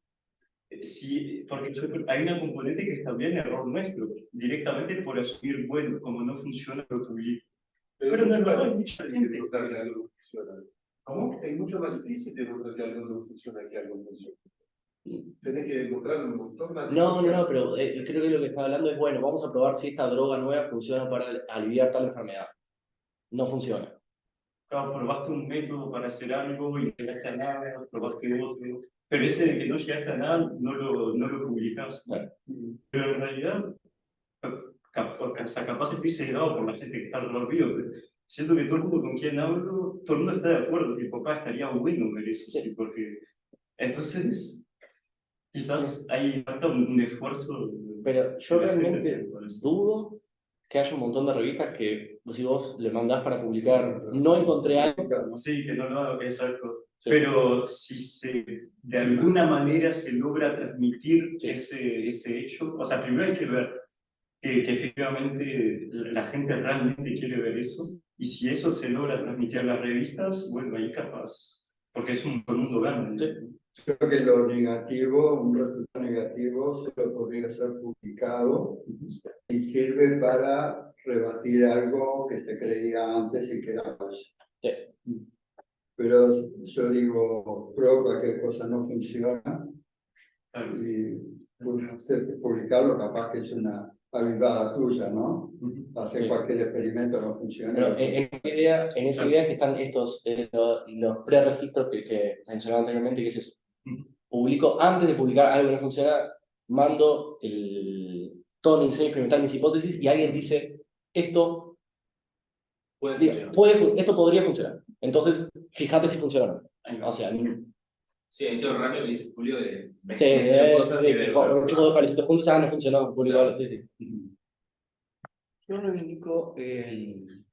Speaker 4: hay una componente que es también error nuestro, directamente por asumir, bueno, como no funciona, lo publico. Pero no, hay mucha gente.
Speaker 7: Demostrar que algo no funciona.
Speaker 4: ¿Cómo?
Speaker 7: Es mucho más difícil demostrar que algo no funciona que algo funciona. Tenés que demostrar un montón más.
Speaker 2: No, pero creo que lo que está hablando es, bueno, vamos a probar si esta droga nueva funciona para aliviar tal enfermedad. No funciona.
Speaker 4: Claro, probaste un método para hacer algo y no llegaste a nada, probaste otro, pero ese de que no llegaste a nada no lo publicas.
Speaker 2: Claro.
Speaker 4: Pero en realidad, o sea, capaz estoy cegado por la gente que está alrededor mío, pero siento que todo el mundo con quien hablo, todo el mundo está de acuerdo, que papá estaría bueno ver eso, sí, porque entonces quizás hay falta un esfuerzo.
Speaker 2: Pero yo realmente dudo que haya un montón de revistas que, si vos le mandás para publicar, no encontré algo.
Speaker 4: Sí, que no lo hago, exacto.
Speaker 2: Sí.
Speaker 4: Pero si de alguna manera se logra transmitir
Speaker 2: Sí.
Speaker 4: ese hecho, o sea, primero hay que ver que efectivamente la gente realmente quiere ver eso, y si eso se logra transmitir en las revistas, bueno, ahí capaz, porque es un mundo grande.
Speaker 2: Sí.
Speaker 5: Creo que lo negativo, un resultado negativo, solo podría ser publicado y sirve para rebatir algo que se creía antes y que era falso.
Speaker 2: Sí.
Speaker 5: Pero yo digo, pruebo cualquier cosa no funciona y publicarlo capaz que es una avivada tuya, ¿no? Hacer
Speaker 2: Sí.
Speaker 5: cualquier experimento no funciona.
Speaker 2: Pero en esa idea que están estos los preregistros que mencionaba anteriormente, que es eso. Publico, antes de publicar algo que no funciona, mando todo mi diseño experimental, mis hipótesis, y alguien dice, esto esto podría funcionar. Entonces, fíjate si funciona o no. O sea,
Speaker 6: Sí, ahí se lo rápido le dice Julio de...
Speaker 2: los puntos no funcionó, publicado, sí.
Speaker 1: Yo reivindico el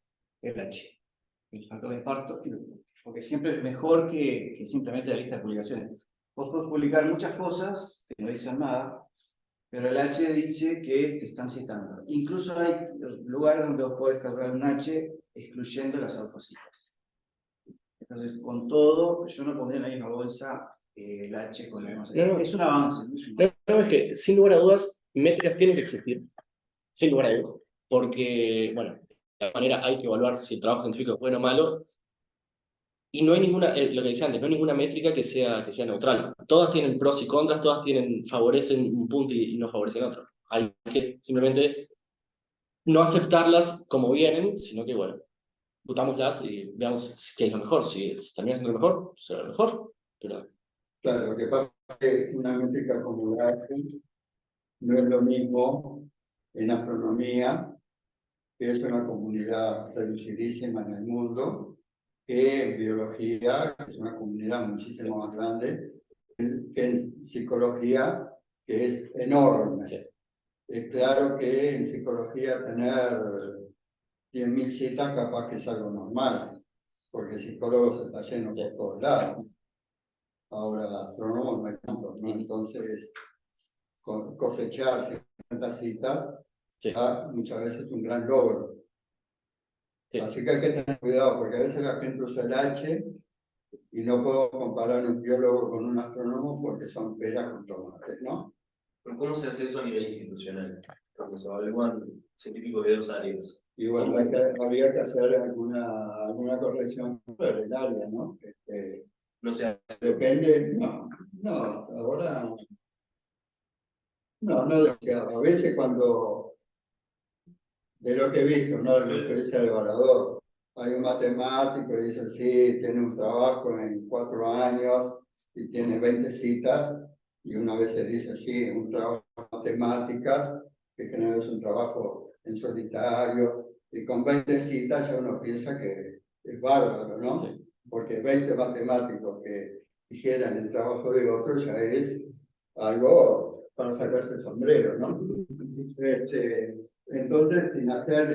Speaker 1: H, el factor de impacto, porque siempre es mejor que simplemente la lista de publicaciones. Vos podés publicar muchas cosas que no dicen nada, pero el H dice que te están citando. Incluso hay lugares donde vos podés cargar un H excluyendo las autocitas. Entonces, con todo, yo no pondría en la misma bolsa el H con el demás. Es un avance.
Speaker 2: No, es que, sin lugar a dudas, métricas tienen que existir. Sin lugar a dudas. Porque, bueno, de alguna manera hay que evaluar si el trabajo científico es bueno o malo. Y no hay ninguna, lo que decía antes, no hay ninguna métrica que sea neutral. Todas tienen pros y contras, todas favorecen un punto y no favorecen otro. Hay que simplemente no aceptarlas como vienen, sino que, bueno, discutámoslas y veamos qué es lo mejor. Si termina siendo lo mejor, será lo mejor. Pero...
Speaker 5: Claro, lo que pasa es que una métrica como la H no es lo mismo en astronomía, que es una comunidad reducidísima en el mundo, que en biología, que es una comunidad muchísimo más grande, que en psicología, que es enorme. es claro que en psicología tener 10.000 citas capaz que es algo normal, porque psicólogos está lleno por todos lados. Ahora, astrónomos no hay tantos, ¿no? Entonces, cosechar 50 citas muchas veces es un gran logro. Así que hay que tener cuidado, porque a veces la gente usa el H y no puedo comparar un biólogo con un astrónomo porque son peras con tomates, ¿no?
Speaker 6: Pero ¿cómo se hace eso a nivel institucional? Cuando se evalúan científicos de 2 áreas.
Speaker 5: Y bueno, habría que hacer alguna corrección sobre el área, ¿no?
Speaker 6: No sé.
Speaker 5: Depende, no, ahora no demasiado. A veces cuando, de lo que he visto, ¿no? De mi experiencia de evaluador, hay un matemático y dice, sí, tiene un trabajo en 4 años y tiene 20 citas, y una vez se dice, sí, un trabajo en matemáticas, que generalmente es un trabajo en solitario, y con 20 citas ya uno piensa que es bárbaro, ¿no? Sí. Porque 20 matemáticos que dijeran el trabajo de otro ya es algo para sacarse el sombrero, ¿no? Entonces, sin hacer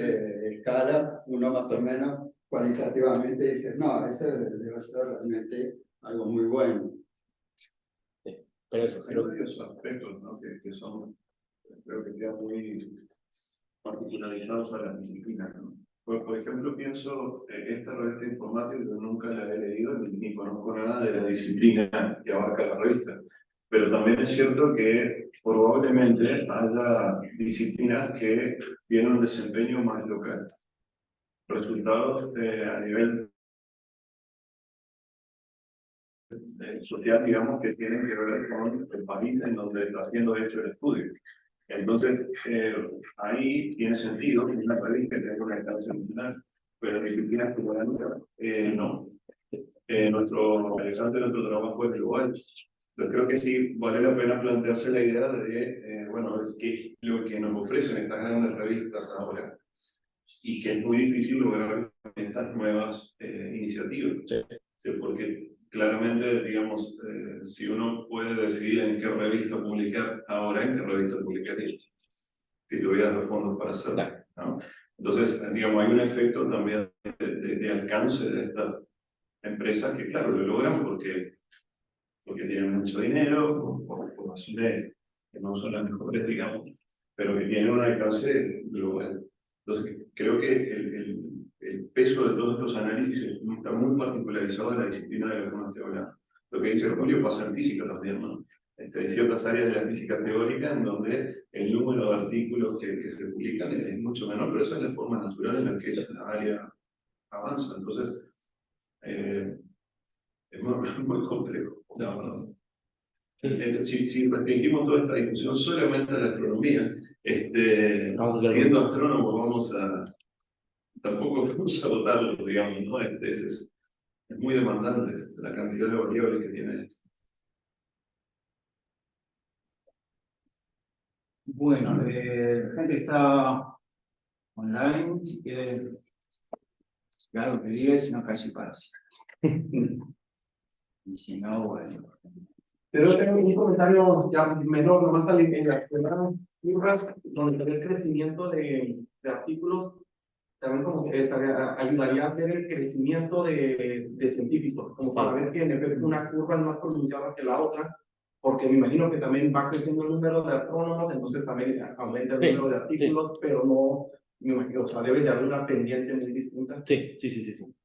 Speaker 5: escalas, uno más o menos cualitativamente dice, no, ese debe ser realmente algo muy bueno.
Speaker 8: Pero eso, hay varios aspectos, ¿no? que son, creo que quedan muy particularizados a las disciplinas, ¿no? Por ejemplo, pienso, esta revista informática yo nunca la he leído ni conozco nada de la disciplina que abarca la revista. Pero también es cierto que probablemente haya disciplinas que tienen un desempeño más local. Resultados a nivel social, digamos, que tienen que ver con el país en donde está siendo hecho el estudio. Entonces, ahí tiene sentido que una revista tenga una alcance nacional, pero disciplinas como la nuestra, no. Nuestro trabajo es global. Yo creo que sí vale la pena plantearse la idea de, bueno, qué lo que nos ofrecen estas grandes revistas ahora y que es muy difícil lograr estas nuevas iniciativas. Sí, porque claramente, digamos, si uno puede decidir en qué revista publicar ahora, en qué revista publicaría, si tuviera los fondos para hacerlo, ¿no? Entonces, digamos, hay un efecto también de alcance de estas empresas que, claro, lo logran porque tienen mucho dinero, por razones que no son las mejores, digamos, pero que tienen un alcance global. Entonces, creo que el peso de todos estos análisis está muy particularizado en la disciplina de la que uno esté hablando. Lo que dice Julio pasa en física también, ¿no? Hay ciertas áreas de la física teórica en donde el número de artículos que se publican es mucho menor, pero esa es la forma natural en la que la área avanza. Entonces, es muy complejo. No. Si restringimos toda esta discusión solamente a la astronomía, siendo astrónomos tampoco vamos a votarlo, digamos, ¿no? Es muy demandante la cantidad de variables que tiene esto.
Speaker 3: Bueno, la gente que está online, si quiere decir algo que diga, si no, casi para así. Y si no, bueno.
Speaker 9: Pero tengo un comentario ya menor, nomás en las primeras curvas, donde se ve el crecimiento de artículos, también como que ayudaría a ver el crecimiento de científicos, como para ver que en efecto una curva es más pronunciada que la otra, porque me imagino que también va creciendo el número de astrónomos, entonces también aumenta el número de artículos, pero no, me imagino, o sea, debe de haber una pendiente muy distinta.
Speaker 2: Sí.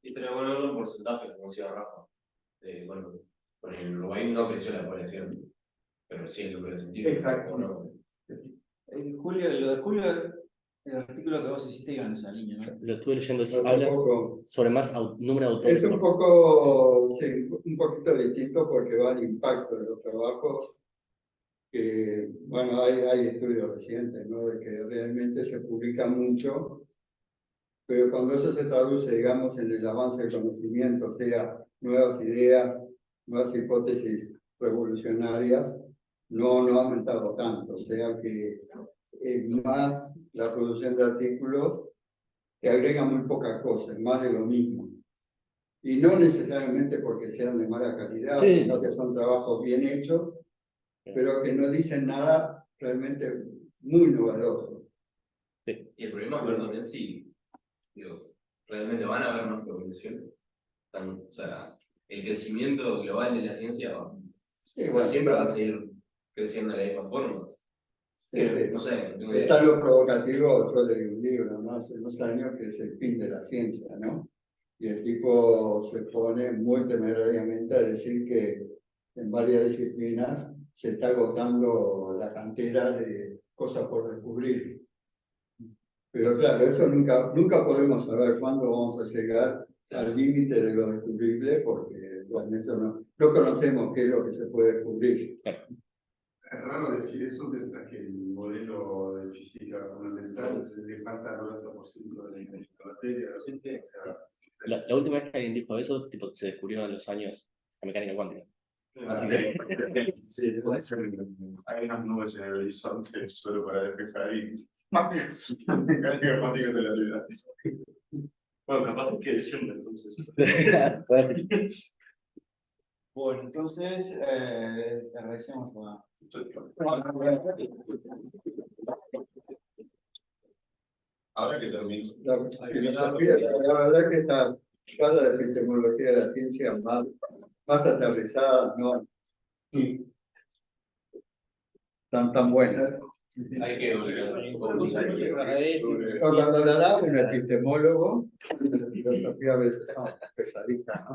Speaker 6: Y pero bueno, un porcentaje, como decía Rafa. Bueno, con el Uruguay no creció la población, pero sí el número de científicos.
Speaker 9: Exacto.
Speaker 6: No.
Speaker 3: Julio, lo de Julio, el artículo que vos hiciste iba en esa línea, ¿no?
Speaker 2: Lo estuve leyendo,
Speaker 5: Hablas
Speaker 2: sobre más número de autores.
Speaker 5: Es un poco, sí, un poquito distinto porque va al impacto de los trabajos. Que, bueno, hay estudios recientes, ¿no? De que realmente se publica mucho, pero cuando eso se traduce, digamos, en el avance del conocimiento, o sea, nuevas ideas, nuevas hipótesis revolucionarias, no ha aumentado tanto. O sea que es más la producción de artículos que agrega muy poca cosa, es más de lo mismo. Y no necesariamente porque sean de mala calidad, sino que son trabajos bien hechos, pero que no dicen nada realmente muy novedoso.
Speaker 6: Y el problema es ver también si, digo, realmente van a haber más revoluciones. O sea, el crecimiento global de la ciencia
Speaker 5: Sí,
Speaker 6: no
Speaker 5: bueno,
Speaker 6: siempre va a seguir creciendo de la misma forma.
Speaker 5: sí,
Speaker 6: No sé, no tengo idea.
Speaker 5: está lo provocativo, yo leí un libro ¿no? hace unos años que es El fin de la ciencia, ¿no? Y el tipo se pone muy temerariamente a decir que en varias disciplinas se está agotando la cantera de cosas por descubrir. Pero claro, eso nunca podemos saber cuándo vamos a llegar al límite de lo descubrible porque realmente no conocemos qué es lo que se puede descubrir.
Speaker 8: Es raro decir eso mientras que el modelo de física fundamental le falta el 90% de la materia.
Speaker 2: La última vez que alguien dijo eso, tipo, se descubrió en los años la mecánica cuántica.
Speaker 8: Sí, hay unas nubes en el horizonte solo para despejar y mecánica cuántica de la vida.
Speaker 4: Bueno, capaz que diciembre entonces.
Speaker 3: Bueno, entonces, te agradecemos la...
Speaker 8: Ahora que termino.
Speaker 5: La filosofía, la verdad que esta escala de epistemología de la ciencia más aterrizada, no tan buena.
Speaker 6: Hay que volver
Speaker 5: Cuando la da un epistemólogo, la filosofía a veces pesadita, ¿no?